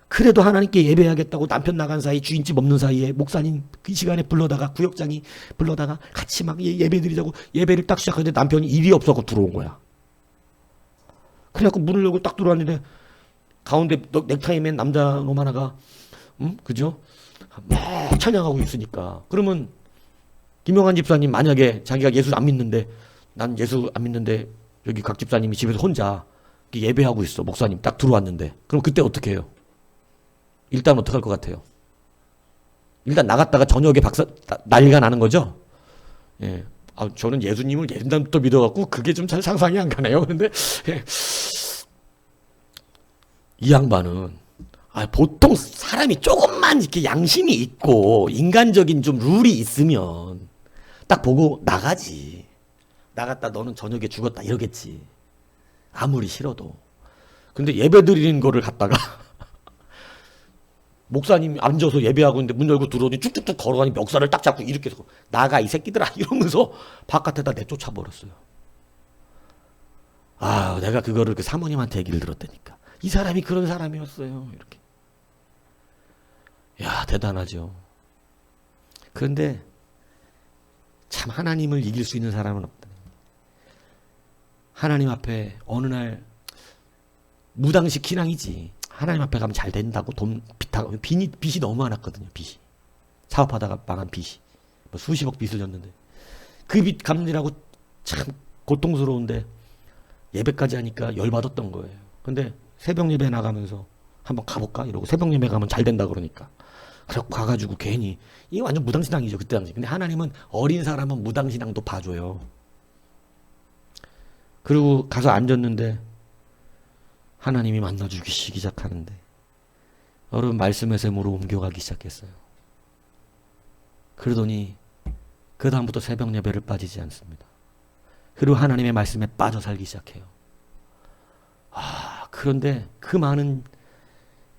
그래도 하나님께 예배하겠다고 남편 나간 사이, 주인집 없는 사이에 목사님 그 시간에 불러다가, 구역장이 불러다가 같이 막 예배 드리자고 예배를 딱 시작하는데 남편이 일이 없어서 들어온 거야. 그래갖고 문을 열고 딱 들어왔는데 가운데 넥타이 맨 남자 놈 하나가, 그죠? 막 찬양하고 있으니까. 그러면 김용환 집사님 만약에 자기가 예수 안 믿는데, 난 예수 안 믿는데 여기 각 집사님이 집에서 혼자 예배하고 있어. 목사님 딱 들어왔는데. 그럼 그때 어떻게 해요? 일단 어떡할 것 같아요? 일단 나갔다가 저녁에 난리가 나는 거죠? 예. 저는 예수님을 옛날부터 믿어갖고 그게 좀 잘 상상이 안 가네요. 그런데, 예. 이 양반은, 보통 사람이 조금만 이렇게 양심이 있고 인간적인 좀 룰이 있으면 딱 보고 나가지. 나갔다 너는 저녁에 죽었다 이러겠지. 아무리 싫어도. 근데 예배 드리는 거를 갖다가 목사님 앉아서 예배하고 있는데 문 열고 들어오니 쭉쭉쭉 걸어가니 멱살을 딱 잡고 이렇게 해서 나가 이 새끼들아 이러면서 바깥에다 내쫓아 버렸어요. 내가 그거를 그 사모님한테 얘기를 들었다니까. 이 사람이 그런 사람이었어요. 이렇게. 야, 대단하죠. 그런데 참 하나님을 이길 수 있는 사람은 없다. 하나님 앞에 어느 날 무당식 신앙이지. 하나님 앞에 가면 잘 된다고 빚이 너무 많았거든요. 빚이. 사업하다가 망한 빚이. 수십억 빚을 졌는데 그 빚 갚느라고 참 고통스러운데 예배까지 하니까 열받았던 거예요. 근데 새벽 예배 나가면서 한번 가볼까? 이러고 새벽 예배 가면 잘 된다 그러니까. 그래서 가가지고 괜히 이게 완전 무당신앙이죠. 그때 당시. 근데 하나님은 어린 사람은 무당신앙도 봐줘요. 그리고 가서 앉았는데 하나님이 만나주기 시작하는데 여러분 말씀의 샘으로 옮겨가기 시작했어요. 그러더니 그 다음부터 새벽 예배를 빠지지 않습니다. 그리고 하나님의 말씀에 빠져 살기 시작해요. 그런데 그 많은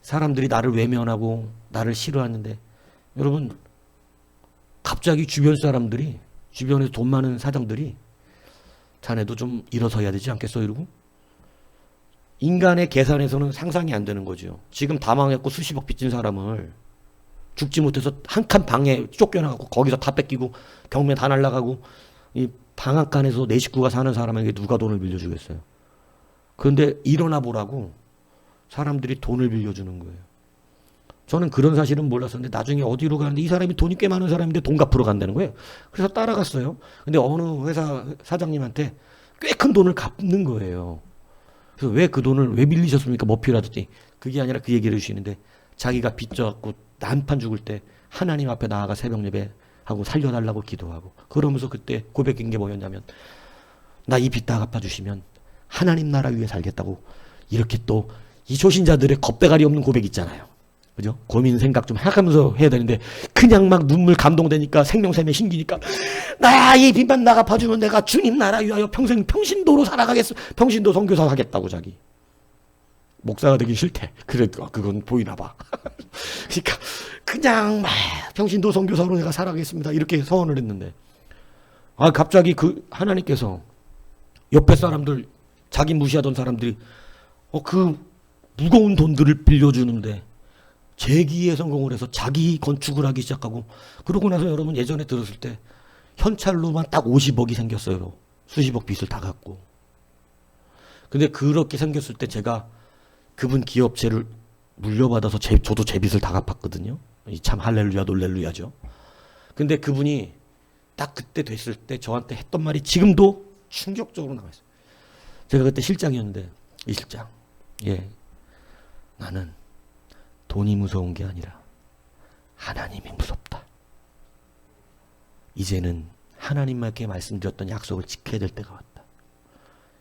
사람들이 나를 외면하고 나를 싫어하는데 여러분 갑자기 주변 사람들이 주변에 돈 많은 사장들이 자네도 좀 일어서야 되지 않겠어? 이러고 인간의 계산에서는 상상이 안 되는 거죠. 지금 다 망했고 수십억 빚진 사람을 죽지 못해서 한 칸 방에 쫓겨나가고 거기서 다 뺏기고 경매 다 날라가고 이 방 한 칸에서 내 식구가 사는 사람에게 누가 돈을 빌려주겠어요. 그런데 일어나 보라고 사람들이 돈을 빌려주는 거예요. 저는 그런 사실은 몰랐었는데 나중에 어디로 가는데 이 사람이 돈이 꽤 많은 사람인데 돈 갚으러 간다는 거예요. 그래서 따라갔어요. 근데 어느 회사 사장님한테 꽤 큰 돈을 갚는 거예요. 그래서 왜 그 돈을 왜 빌리셨습니까? 뭐 필요하더니 그게 아니라 그 얘기를 해주시는데 자기가 빚져갖고 난판 죽을 때 하나님 앞에 나아가 새벽 예배하고 살려달라고 기도하고 그러면서 그때 고백한 게 뭐였냐면 나 이 빚 다 갚아주시면 하나님 나라 위에 살겠다고 이렇게 또 이 초신자들의 겁대가리 없는 고백 있잖아요. 그죠? 고민 생각 좀 하면서 해야 되는데 그냥 막 눈물 감동되니까 생명샘에 신기니까 나 이 빚만 나 갚아주면 내가 주님 나라 위하여 평생 평신도로 살아가겠어. 평신도 선교사 하겠다고 자기. 목사가 되기 싫대. 그래 그건 보이나 봐. 그러니까 그냥 막 평신도 선교사로 내가 살아가겠습니다. 이렇게 서원을 했는데 갑자기 그 하나님께서 옆에 사람들 자기 무시하던 사람들이 그 무거운 돈들을 빌려주는데 재기에 성공을 해서 자기 건축을 하기 시작하고 그러고 나서 여러분 예전에 들었을 때 현찰로만 딱 50억이 생겼어요. 수십억 빚을 다 갚고. 근데 그렇게 생겼을 때 제가 그분 기업체를 물려받아서 저도 제 빚을 다 갚았거든요. 참 할렐루야 놀렐루야죠. 근데 그분이 딱 그때 됐을 때 저한테 했던 말이 지금도 충격적으로 남아있어요. 제가 그때 실장이었는데 이 실장 나는 돈이 무서운 게 아니라 하나님이 무섭다. 이제는 하나님께 말씀드렸던 약속을 지켜야 될 때가 왔다.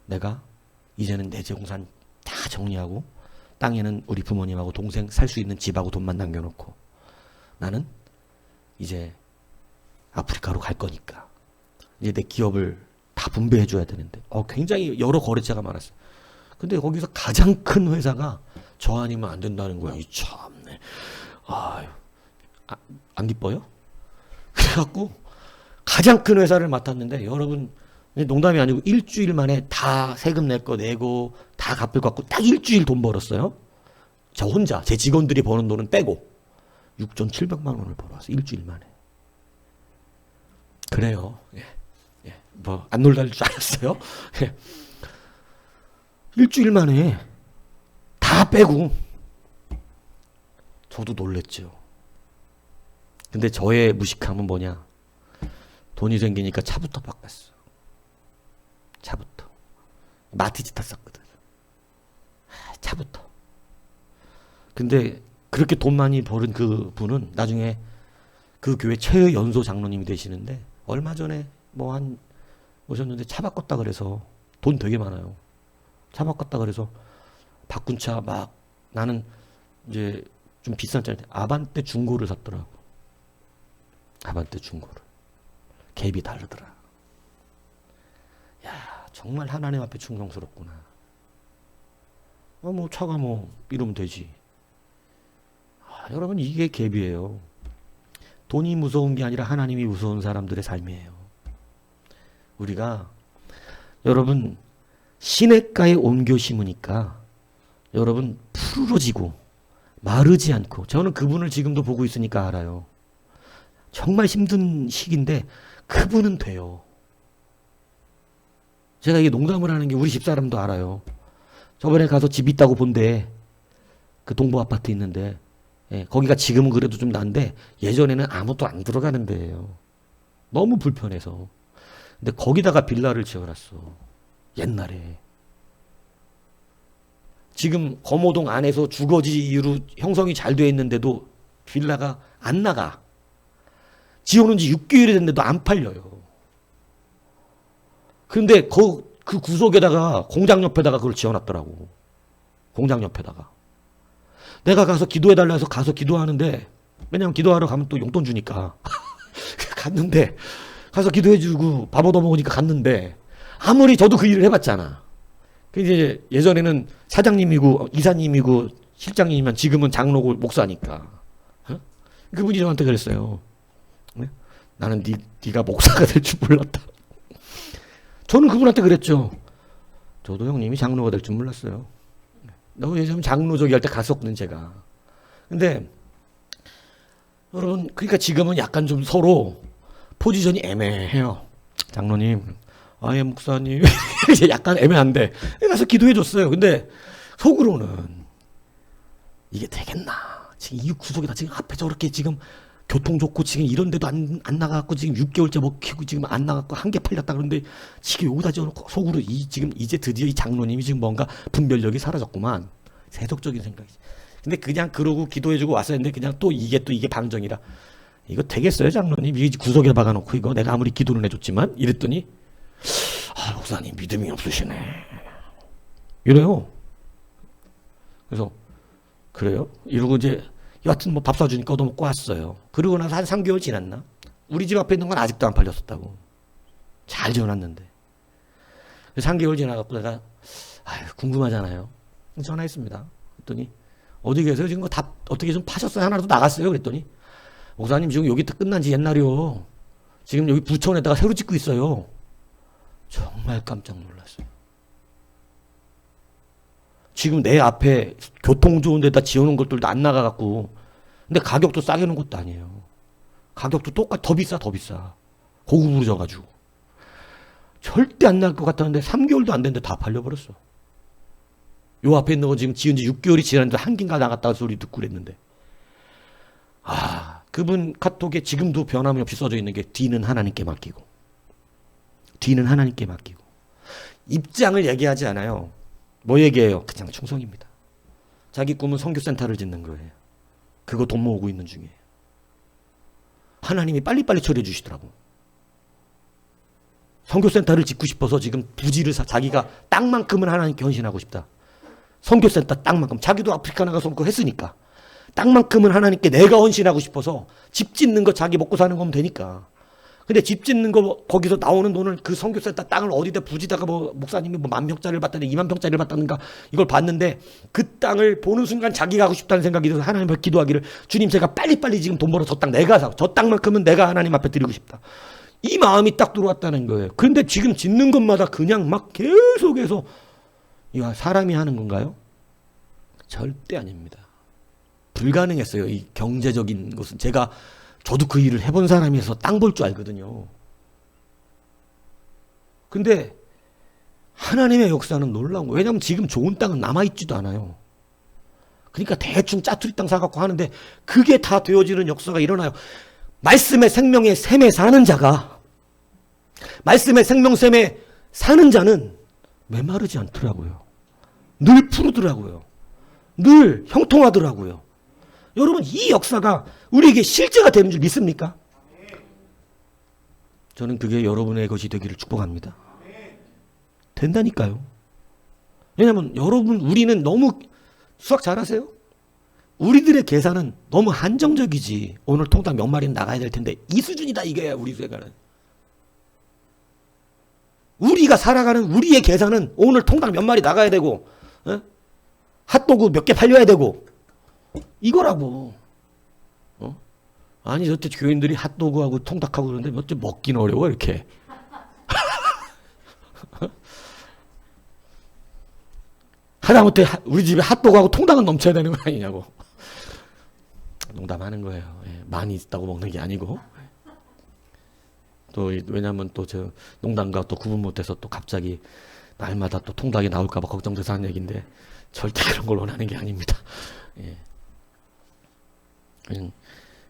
내가 이제는 내 재공산 다 정리하고 땅에는 우리 부모님하고 동생 살 수 있는 집하고 돈만 남겨놓고 나는 이제 아프리카로 갈 거니까 이제 내 기업을 다 다 분배해줘야 되는데 굉장히 여러 거래처가 많았어요. 근데 거기서 가장 큰 회사가 저 아니면 안 된다는 거야. 이 참네. 아유, 안 기뻐요? 그래갖고 가장 큰 회사를 맡았는데 여러분 농담이 아니고 일주일 만에 다 세금 낼 거 내고 다 갚을 것 같고 딱 일주일 돈 벌었어요. 저 혼자 제 직원들이 버는 돈은 빼고 6,700만 원을 벌어왔어요. 일주일 만에. 그래요. 예. 뭐 안 놀랄 줄 알았어요. 예. 일주일 만에 다 빼고 저도 놀랬죠. 근데 저의 무식함은 뭐냐? 돈이 생기니까 차부터 바꿨어. 차부터. 마티즈 탔었거든. 차부터. 근데 그렇게 돈 많이 벌은 그 분은 나중에 그 교회 최연소 장로님이 되시는데 얼마 전에 뭐 한 오셨는데 차 바꿨다 그래서 돈 되게 많아요. 차 바꿨다 그래서 바꾼 차 막 나는 이제 좀 비싼 차인데 아반떼 중고를 샀더라고. 아반떼 중고를. 갭이 다르더라. 야, 정말 하나님 앞에 충성스럽구나. 뭐 차가 뭐 이러면 되지. 여러분 이게 갭이에요. 돈이 무서운 게 아니라 하나님이 무서운 사람들의 삶이에요. 우리가 여러분 시냇가에 옮겨 심으니까 여러분 푸르러지고 마르지 않고 저는 그분을 지금도 보고 있으니까 알아요. 정말 힘든 시기인데 그분은 돼요. 제가 이게 농담을 하는 게 우리 집사람도 알아요. 저번에 가서 집 있다고 본데 그 동부 아파트 있는데 거기가 지금은 그래도 좀 난데 예전에는 아무도 안 들어가는 데예요. 너무 불편해서. 근데 거기다가 빌라를 지어놨어. 옛날에. 지금 검호동 안에서 주거지 이후로 형성이 잘 돼 있는데도 빌라가 안 나가. 지어놓은 지 6개월이 됐는데도 안 팔려요. 근데 그 구석에다가 공장 옆에다가 그걸 지어놨더라고. 공장 옆에다가. 내가 가서 기도해달라 해서 가서 기도하는데 왜냐면 기도하러 가면 또 용돈 주니까 갔는데 가서 기도해주고 밥 얻어먹으니까 갔는데 아무리 저도 그 일을 해봤잖아. 이제 예전에는 사장님이고 이사님이고 실장님이면 지금은 장로고 목사니까 그분이 저한테 그랬어요. 나는 네가 목사가 될 줄 몰랐다. 저는 그분한테 그랬죠. 저도 형님이 장로가 될 줄 몰랐어요. 너무 예전 장로저기 할 때 갔었거든 제가. 근데 여러분 그러니까 지금은 약간 좀 서로 포지션이 애매해요. 장로님, 아예 목사님 이제 약간 애매한데 가서 기도해 줬어요. 근데 속으로는 이게 되겠나? 지금 이 구석에다 지금 앞에 저렇게 지금 교통 좋고 지금 이런 데도 안 나가갖고 지금 6개월째 먹히고 지금 안 나가갖고 한 개 팔렸다 그러는데 지금 여기다 지어놓고 속으로 지금 이제 드디어 이 장로님이 지금 뭔가 분별력이 사라졌구만. 세속적인 생각이지. 근데 그냥 그러고 기도해주고 왔어야 했는데 그냥 또 이게 방정이라 이거 되겠어요 장로님? 이 구석에 박아놓고 이거 내가 아무리 기도를 해줬지만 이랬더니 목사님 믿음이 없으시네. 이래요. 그래서 그래요? 이러고 이제 여하튼 뭐 밥 사주니까 얻어먹고 왔어요. 그러고 나서 한 3개월 지났나? 우리 집 앞에 있는 건 아직도 안 팔렸었다고. 잘 지어놨는데. 3개월 지나갖고 내가 궁금하잖아요. 전화했습니다. 그랬더니 어디 계세요? 지금 다 어떻게 좀 파셨어요? 하나라도 나갔어요? 그랬더니 목사님 지금 여기 끝난 지 옛날이요. 지금 여기 부천에다가 새로 짓고 있어요. 정말 깜짝 놀랐어요. 지금 내 앞에 교통 좋은 데다 지어놓은 것들도 안 나가갖고 근데 가격도 싸게 놓은 것도 아니에요. 가격도 똑같이 더 비싸. 고급으로 져가지고 절대 안 날 것 같았는데 3개월도 안 됐는데 다 팔려버렸어. 요 앞에 있는 거 지금 지은 지 6개월이 지났는데 한 개인가 나갔다 소리 듣고 그랬는데 그분 카톡에 지금도 변함이 없이 써져 있는 게 뒤는 하나님께 맡기고 뒤는 하나님께 맡기고 입장을 얘기하지 않아요. 뭐 얘기해요? 그냥 충성입니다. 자기 꿈은 선교센터를 짓는 거예요. 그거 돈 모으고 있는 중이에요. 하나님이 빨리빨리 처리해 주시더라고. 선교센터를 짓고 싶어서 지금 부지를 자기가 땅만큼은 하나님께 헌신하고 싶다. 선교센터 땅만큼. 자기도 아프리카 나가서 그거 했으니까. 땅만큼은 하나님께 내가 헌신하고 싶어서 집 짓는 거 자기 먹고 사는 거면 되니까. 근데 집 짓는 거 거기서 나오는 돈을 그 선교사에다 땅을 어디다 부지다가 뭐 목사님이 뭐 10,000평짜리를 받다는 20,000평짜리를 받다는가 이걸 봤는데 그 땅을 보는 순간 자기가 하고 싶다는 생각이 들어서 하나님 앞에 기도하기를 주님 제가 빨리빨리 지금 돈 벌어 저 땅 내가 사. 저 땅만큼은 내가 하나님 앞에 드리고 싶다. 이 마음이 딱 들어왔다는 거예요. 그런데 지금 짓는 것마다 그냥 막 계속해서 이거 사람이 하는 건가요? 절대 아닙니다. 불가능했어요. 이 경제적인 것은 저도 그 일을 해본 사람이어서 땅 볼 줄 알거든요. 근데 하나님의 역사는 놀라운 거예요. 왜냐하면 지금 좋은 땅은 남아있지도 않아요. 그러니까 대충 짜투리 땅 사갖고 하는데 그게 다 되어지는 역사가 일어나요. 말씀의 생명의 샘에 사는 자가 말씀의 생명샘에 사는 자는 메마르지 않더라고요. 늘 푸르더라고요. 늘 형통하더라고요. 여러분 이 역사가 우리에게 실제가 되는 줄 믿습니까? 저는 그게 여러분의 것이 되기를 축복합니다. 된다니까요. 왜냐하면 여러분 우리는 너무 수학 잘하세요? 우리들의 계산은 너무 한정적이지. 오늘 통닭 몇 마리는 나가야 될 텐데 이 수준이다 이게 우리 세계는. 우리가 살아가는 우리의 계산은 오늘 통닭 몇 마리 나가야 되고 핫도그 몇 개 팔려야 되고 이거라고. 아니 저때 교인들이 핫도그하고 통닭하고 그러는데 어째 먹긴 어려워 이렇게. 하다못해 우리 집에 핫도그하고 통닭은 넘쳐야 되는 거 아니냐고. 농담하는 거예요. 예, 많이 있다고 먹는 게 아니고. 또 왜냐하면 또 저 농담과 또 구분 못해서 또 갑자기 날마다 또 통닭이 나올까봐 걱정돼서 하는 얘기인데 절대 그런 걸 원하는 게 아닙니다. 예.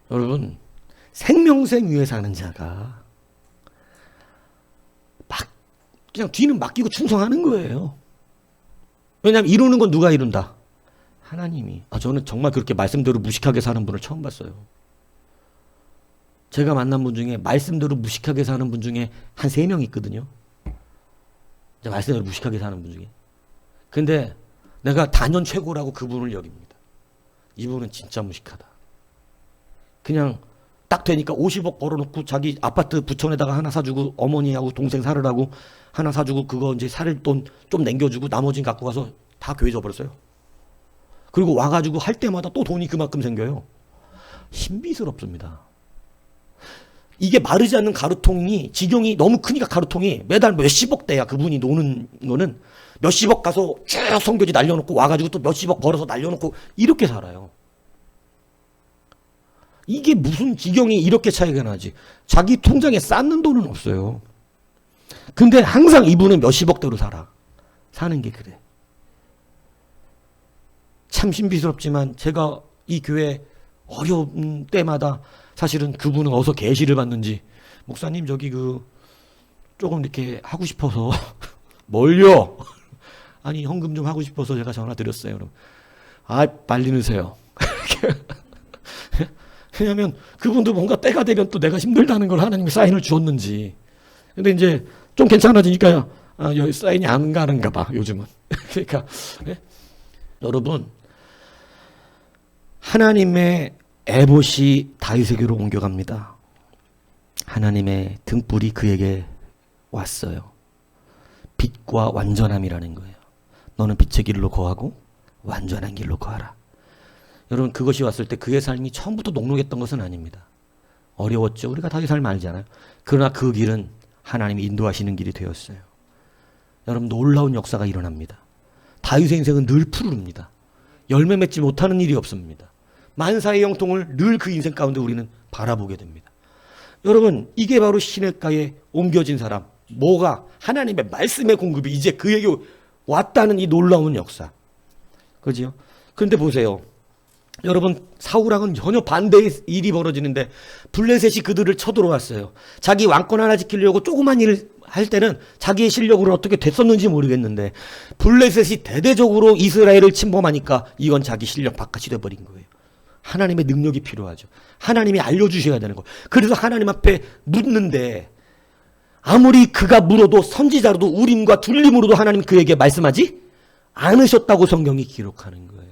여러분 생명샘 위에 사는 자가 막 그냥 뒤는 맡기고 충성하는 거예요. 왜냐하면 이루는 건 누가 이룬다? 하나님이. 저는 정말 그렇게 말씀대로 무식하게 사는 분을 처음 봤어요. 제가 만난 분 중에 말씀대로 무식하게 사는 분 중에 한 3명 있거든요. 말씀대로 무식하게 사는 분 중에. 근데 내가 단연 최고라고 그분을 여깁니다. 이분은 진짜 무식하다. 그냥 딱 되니까 50억 벌어놓고 자기 아파트 부천에다가 하나 사주고 어머니하고 동생 살으라고 하나 사주고 그거 이제 살 돈 좀 남겨주고 나머지는 갖고 가서 다 교회 줘버렸어요. 그리고 와가지고 할 때마다 또 돈이 그만큼 생겨요. 신비스럽습니다. 이게 마르지 않는 가루통이 지경이 너무 크니까 가루통이 매달 몇십억 대야. 그분이 노는 거는 몇십억 가서 쭉 성교지 날려놓고 와가지고 또 몇십억 벌어서 날려놓고 이렇게 살아요. 이게 무슨 지경이 이렇게 차이가 나지. 자기 통장에 쌓는 돈은 없어요. 근데 항상 이분은 몇십억대로 살아. 사는 게 그래. 참 신비스럽지만 제가 이 교회 어려운 때마다 사실은 그분은 어서 계시를 받는지 목사님 저기 조금 이렇게 하고 싶어서 뭘요? 아니 헌금 좀 하고 싶어서 제가 전화 드렸어요. 그럼 빨리 넣으세요. 왜냐하면 그분도 뭔가 때가 되면 또 내가 힘들다는 걸 하나님이 사인을 주었는지. 근데 이제 좀 괜찮아지니까 여기 사인이 안 가는가 봐 요즘은. 그러니까 여러분 하나님의 에봇이 다윗에게로 옮겨갑니다. 하나님의 등불이 그에게 왔어요. 빛과 완전함이라는 거예요. 너는 빛의 길로 거하고 완전한 길로 거하라. 여러분 그것이 왔을 때 그의 삶이 처음부터 녹록했던 것은 아닙니다. 어려웠죠. 우리가 다윗 삶 알잖아요. 그러나 그 길은 하나님이 인도하시는 길이 되었어요. 여러분 놀라운 역사가 일어납니다. 다윗의 인생은 늘 푸르릅니다. 열매 맺지 못하는 일이 없습니다. 만사의 형통을 늘 그 인생 가운데 우리는 바라보게 됩니다. 여러분 이게 바로 시냇가에 옮겨진 사람. 뭐가? 하나님의 말씀의 공급이 이제 그에게 왔다는 이 놀라운 역사. 그죠? 그런데 보세요. 여러분 사울왕은 전혀 반대의 일이 벌어지는데 블레셋이 그들을 쳐들어왔어요. 자기 왕권 하나 지키려고 조그만 일을 할 때는 자기의 실력으로 어떻게 됐었는지 모르겠는데 블레셋이 대대적으로 이스라엘을 침범하니까 이건 자기 실력 바깥이 돼버린 거예요. 하나님의 능력이 필요하죠. 하나님이 알려주셔야 되는 거예요. 그래서 하나님 앞에 묻는데 아무리 그가 물어도 선지자로도 우림과 둘림으로도 하나님 그에게 말씀하지 않으셨다고 성경이 기록하는 거예요.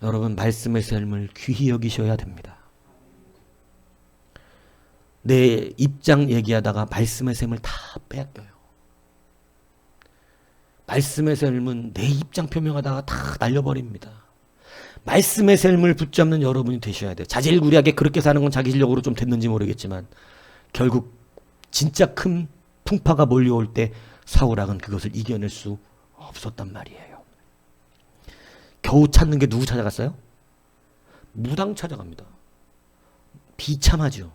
여러분 말씀의 삶을 귀히 여기셔야 됩니다. 내 입장 얘기하다가 말씀의 샘을 다 빼앗겨요. 말씀의 샘은 내 입장 표명하다가 다 날려버립니다. 말씀의 샘을 붙잡는 여러분이 되셔야 돼요. 자질구레하게 그렇게 사는 건 자기 실력으로 좀 됐는지 모르겠지만 결국 진짜 큰 풍파가 몰려올 때 사울왕은 그것을 이겨낼 수 없었단 말이에요. 겨우 찾는 게 누구 찾아갔어요? 무당 찾아갑니다. 비참하죠.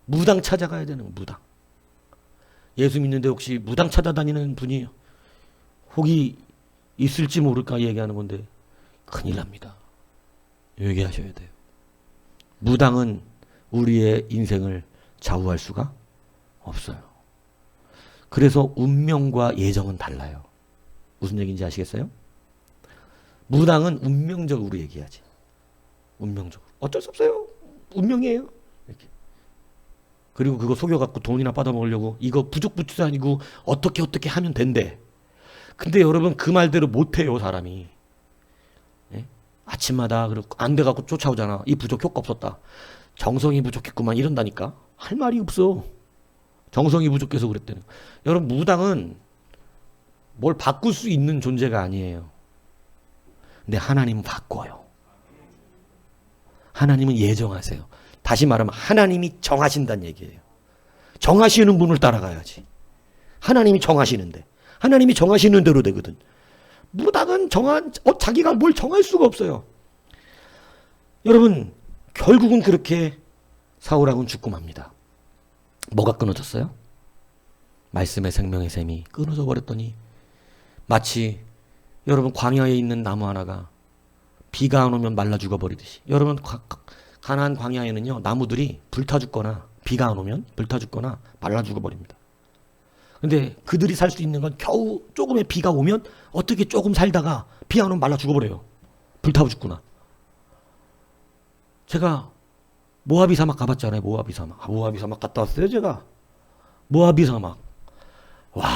무당 찾아가야 되는 거, 무당. 예수 믿는데 혹시 무당 찾아다니는 분이 혹이 있을지 모를까 얘기하는 건데 큰일 납니다. 얘기하셔야 돼요. 무당은 우리의 인생을 좌우할 수가 없어요. 그래서 운명과 예정은 달라요. 무슨 얘기인지 아시겠어요? 무당은 운명적으로 얘기하지. 운명적으로. 어쩔 수 없어요. 운명이에요. 이렇게. 그리고 그거 속여갖고 돈이나 받아먹으려고 이거 부족부투도 아니고 어떻게 하면 된대. 근데 여러분 그 말대로 못해요 사람이. 예? 아침마다 그리고 안 돼갖고 쫓아오잖아. 이 부족 효과 없었다. 정성이 부족했구만 이런다니까. 할 말이 없어. 정성이 부족해서 그랬대는. 여러분 무당은 뭘 바꿀 수 있는 존재가 아니에요. 근데 하나님은 바꿔요. 하나님은 예정하세요. 다시 말하면 하나님이 정하신다는 얘기예요. 정하시는 분을 따라가야지. 하나님이 정하시는데. 하나님이 정하시는 대로 되거든. 무당은 자기가 뭘 정할 수가 없어요. 여러분 결국은 그렇게 사울왕은 죽고 맙니다. 뭐가 끊어졌어요? 말씀의 생명의 샘이 끊어져 버렸더니 마치 여러분 광야에 있는 나무 하나가 비가 안 오면 말라 죽어버리듯이 여러분 가나안 광야에는요 나무들이 불타 죽거나 비가 안 오면 불타 죽거나 말라 죽어버립니다. 근데 그들이 살 수 있는 건 겨우 조금의 비가 오면 어떻게 조금 살다가 비 안 오면 말라 죽어버려요. 불타고 죽구나. 제가 모하비 사막 가봤잖아요. 모하비 사막. 모하비 사막 갔다 왔어요 제가. 모하비 사막. 와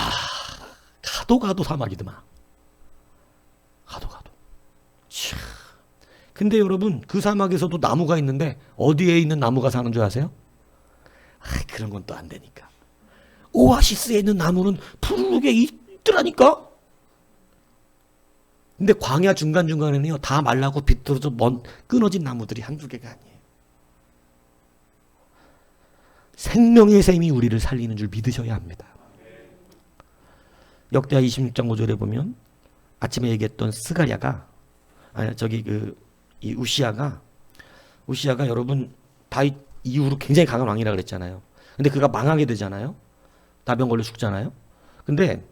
가도 사막이더만. 가도. 차. 근데 여러분 그 사막에서도 나무가 있는데 어디에 있는 나무가 사는 줄 아세요? 그런 건 또 안 되니까. 오아시스에 있는 나무는 푸르르게 있더라니까. 근데 광야 중간중간에는요 다 말라고 비뚤어져 끊어진 나무들이 한두 개가 아니에요. 생명의 샘이 우리를 살리는 줄 믿으셔야 합니다. 역대하 26장 5절에 보면 아침에 얘기했던 스가랴가 이 우시아가 여러분 다윗 이후로 굉장히 강한 왕이라 그랬잖아요. 근데 그가 망하게 되잖아요. 나병 걸려 죽잖아요. 근데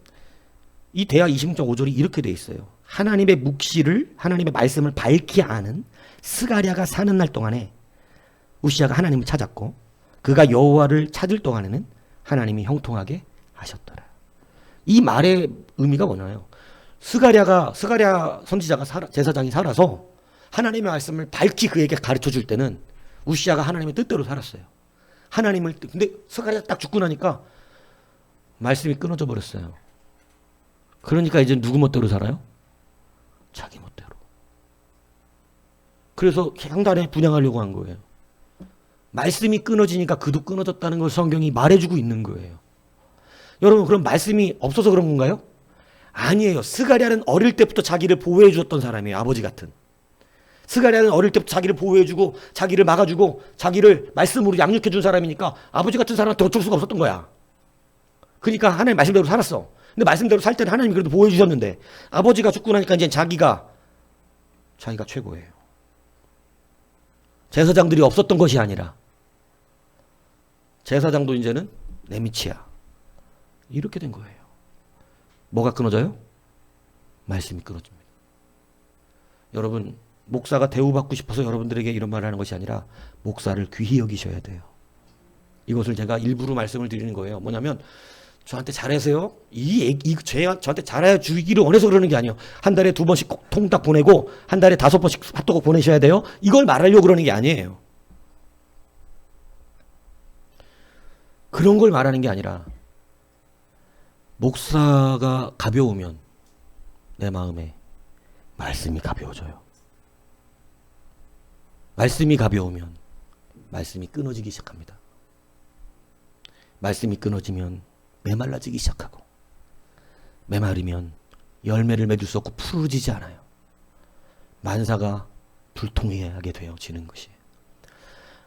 이 대하 26장 5절이 이렇게 돼 있어요. 하나님의 묵시를 하나님의 말씀을 밝히 아는 스가랴가 사는 날 동안에 우시아가 하나님을 찾았고 그가 여호와를 찾을 동안에는 하나님이 형통하게 하셨더라. 이 말의 의미가 뭐냐요? 스가랴 선지자가 제사장이 살아서 하나님의 말씀을 밝히 그에게 가르쳐 줄 때는 우시아가 하나님의 뜻대로 살았어요. 근데 스가랴 딱 죽고 나니까 말씀이 끊어져 버렸어요. 그러니까 이제 누구 멋대로 살아요? 자기 멋대로. 그래서 향단에 분향하려고 한 거예요. 말씀이 끊어지니까 그도 끊어졌다는 걸 성경이 말해주고 있는 거예요. 여러분 그럼 말씀이 없어서 그런 건가요? 아니에요. 스가랴는 어릴 때부터 자기를 보호해 주었던 사람이에요. 아버지 같은. 스가랴는 어릴 때부터 자기를 보호해주고 자기를 막아주고 자기를 말씀으로 양육해준 사람이니까 아버지 같은 사람한테 어쩔 수가 없었던 거야. 그러니까 하나님 말씀대로 살았어. 근데 말씀대로 살 때는 하나님이 그래도 보호해주셨는데 아버지가 죽고 나니까 이제 자기가 최고예요. 제사장들이 없었던 것이 아니라 제사장도 이제는 내 밑이야. 이렇게 된 거예요. 뭐가 끊어져요? 말씀이 끊어집니다. 여러분 목사가 대우받고 싶어서 여러분들에게 이런 말을 하는 것이 아니라 목사를 귀히 여기셔야 돼요. 이것을 제가 일부러 말씀을 드리는 거예요. 뭐냐면 저한테 잘하세요. 저한테 잘해 주기를 원해서 그러는 게 아니에요. 한 달에 2번씩 꼭 통닭 보내고 한 달에 5번씩 핫도그 보내셔야 돼요. 이걸 말하려고 그러는 게 아니에요. 그런 걸 말하는 게 아니라 목사가 가벼우면 내 마음에 말씀이 가벼워져요. 말씀이 가벼우면 말씀이 끊어지기 시작합니다. 말씀이 끊어지면 메말라지기 시작하고, 메마르면 열매를 맺을 수 없고 푸르지지 않아요. 만사가 불통하게 되어지는 것이에요.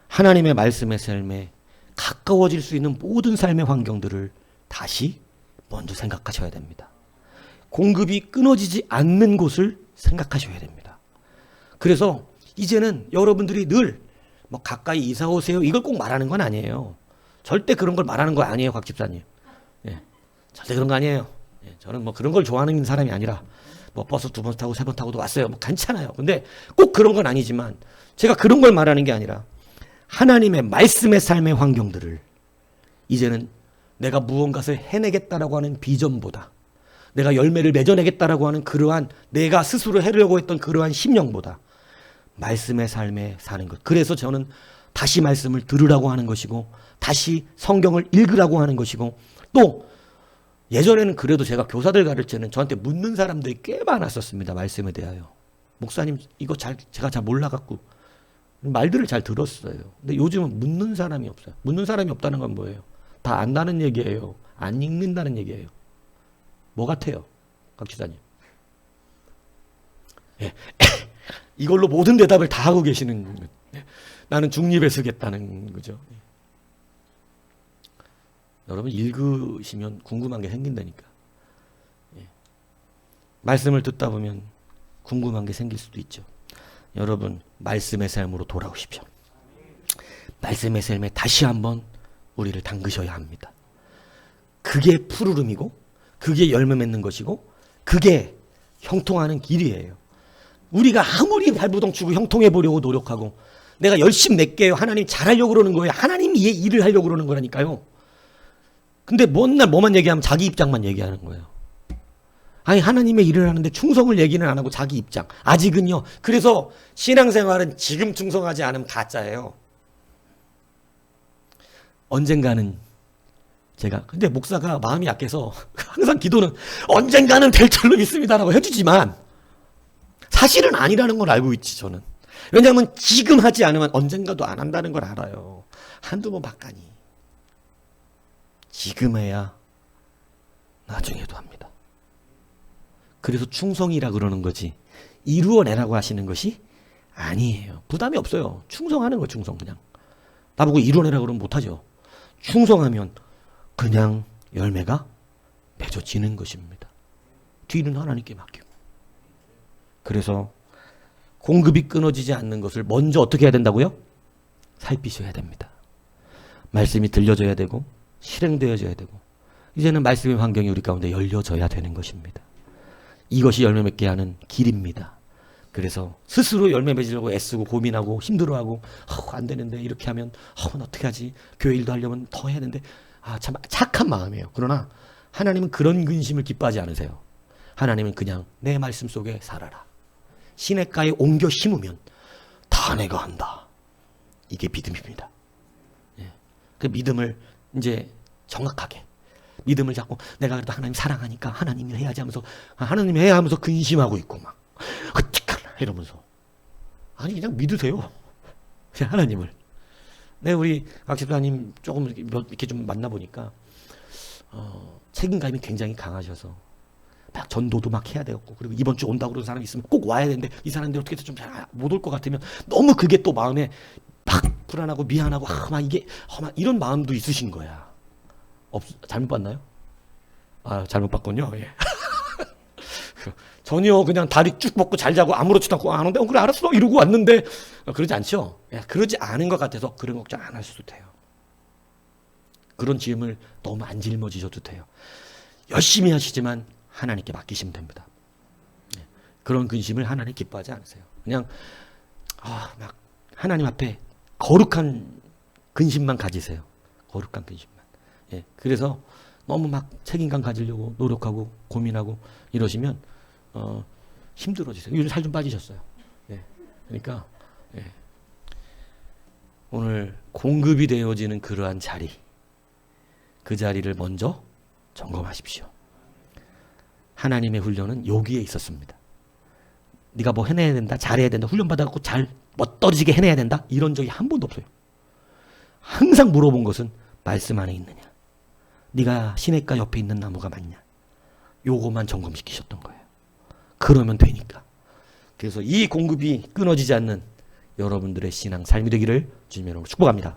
하나님의 말씀의 삶에 가까워질 수 있는 모든 삶의 환경들을 다시 먼저 생각하셔야 됩니다. 공급이 끊어지지 않는 곳을 생각하셔야 됩니다. 그래서 이제는 여러분들이 늘 뭐 가까이 이사 오세요 이걸 꼭 말하는 건 아니에요. 절대 그런 걸 말하는 거 아니에요, 곽 집사님. 예, 절대 그런 거 아니에요. 예, 저는 뭐 그런 걸 좋아하는 사람이 아니라 뭐 버스 2번 타고 3번 타고도 왔어요. 뭐 괜찮아요. 근데 꼭 그런 건 아니지만 제가 그런 걸 말하는 게 아니라 하나님의 말씀의 삶의 환경들을 이제는 내가 무언가를 해내겠다라고 하는 비전보다, 내가 열매를 맺어내겠다라고 하는 그러한 내가 스스로 하려고 했던 그러한 심령보다 말씀의 삶에 사는 것. 그래서 저는 다시 말씀을 들으라고 하는 것이고, 다시 성경을 읽으라고 하는 것이고, 또 예전에는 그래도 제가 교사들 가르칠 때는 저한테 묻는 사람들이 꽤 많았었습니다. 말씀에 대하여. 목사님 이거 제가 잘 몰라갖고 말들을 잘 들었어요. 근데 요즘은 묻는 사람이 없어요. 묻는 사람이 없다는 건 뭐예요? 다 안다는 얘기예요. 안 읽는다는 얘기예요. 뭐 같아요, 곽 지사님? 예. 이걸로 모든 대답을 다 하고 계시는, 나는 중립에 서겠다는 거죠. 여러분 읽으시면 궁금한 게 생긴다니까. 말씀을 듣다 보면 궁금한 게 생길 수도 있죠. 여러분 말씀의 삶으로 돌아오십시오. 말씀의 삶에 다시 한번 우리를 담그셔야 합니다. 그게 푸르름이고, 그게 열매 맺는 것이고, 그게 형통하는 길이에요. 우리가 아무리 발부동치고 형통해 보려고 노력하고 내가 열심히 낼게요, 하나님 잘하려고 그러는 거예요. 하나님이 이 일을 하려고 그러는 거라니까요. 근데 맨날 뭐만 얘기하면 자기 입장만 얘기하는 거예요. 아니 하나님의 일을 하는데 충성을 얘기는 안 하고 자기 입장. 아직은요. 그래서 신앙생활은 지금 충성하지 않으면 가짜예요. 언젠가는 제가, 근데 목사가 마음이 약해서 항상 기도는 언젠가는 될 줄로 믿습니다라고 해주지만 사실은 아니라는 걸 알고 있지 저는. 왜냐하면 지금 하지 않으면 언젠가도 안 한다는 걸 알아요. 한두 번 바까니. 지금 해야 나중에도 합니다. 그래서 충성이라 그러는 거지 이루어내라고 하시는 것이 아니에요. 부담이 없어요. 충성하는 거, 충성. 그냥 나보고 이루어내라 그러면 못하죠. 충성하면 그냥 열매가 맺어지는 것입니다. 뒤는 하나님께 맡기고. 그래서 공급이 끊어지지 않는 것을 먼저 어떻게 해야 된다고요? 살피셔야 됩니다. 말씀이 들려져야 되고 실행되어져야 되고, 이제는 말씀의 환경이 우리 가운데 열려져야 되는 것입니다. 이것이 열매 맺게 하는 길입니다. 그래서 스스로 열매 맺으려고 애쓰고 고민하고 힘들어하고 안 되는데 이렇게 하면 어떻게 하지? 교회 일도 하려면 더 해야 되는데 참 착한 마음이에요. 그러나 하나님은 그런 근심을 기뻐하지 않으세요. 하나님은 그냥 내 말씀 속에 살아라. 시냇가에 옮겨 심으면 다 내가 한다. 이게 믿음입니다. 그 믿음을 이제 정확하게, 믿음을 잡고 내가 그래도 하나님 사랑하니까 하나님이 해야지 하면서 하나님이 해야 하면서 근심하고 있고 막 어떡하나 이러면서, 아니 그냥 믿으세요. 그냥 하나님을. 네, 우리 곽 집사님 조금 이렇게 좀 만나보니까 책임감이 굉장히 강하셔서 막 전도도 막 해야 되겠고, 그리고 이번 주 온다고 그러는 사람이 있으면 꼭 와야 되는데 이 사람들이 어떻게 좀 잘 못 올 것 같으면 너무 그게 또 마음에 막 불안하고 미안하고 막 이게 막 이런 마음도 있으신 거야. 잘못 봤나요? 잘못 봤군요. 예. 전혀 그냥 다리 쭉 뻗고 잘 자고 아무렇지도 않고 안 온대. 그래 알았어 이러고 왔는데 그러지 않죠. 예, 그러지 않은 것 같아서 그런 걱정 안 하셔도 돼요. 그런 짐을 너무 안 짊어지셔도 돼요. 열심히 하시지만 하나님께 맡기시면 됩니다. 예, 그런 근심을 하나님 기뻐하지 않으세요. 그냥 막 하나님 앞에 거룩한 근심만 가지세요. 거룩한 근심만. 예, 그래서 너무 막 책임감 가지려고 노력하고 고민하고 이러시면 힘들어지세요. 요즘 살 좀 빠지셨어요. 예, 그러니까 오늘 공급이 되어지는 그러한 자리, 그 자리를 먼저 점검하십시오. 하나님의 훈련은 여기에 있었습니다. 네가 뭐 해내야 된다, 잘해야 된다, 훈련 받아갖고 잘 멋떨어지게 해내야 된다, 이런 적이 한 번도 없어요. 항상 물어본 것은 말씀 안에 있느냐? 네가 시냇가 옆에 있는 나무가 맞냐? 요거만 점검시키셨던 거예요. 그러면 되니까. 그래서 이 공급이 끊어지지 않는 여러분들의 신앙 삶이 되기를 주님의 이름으로 축복합니다.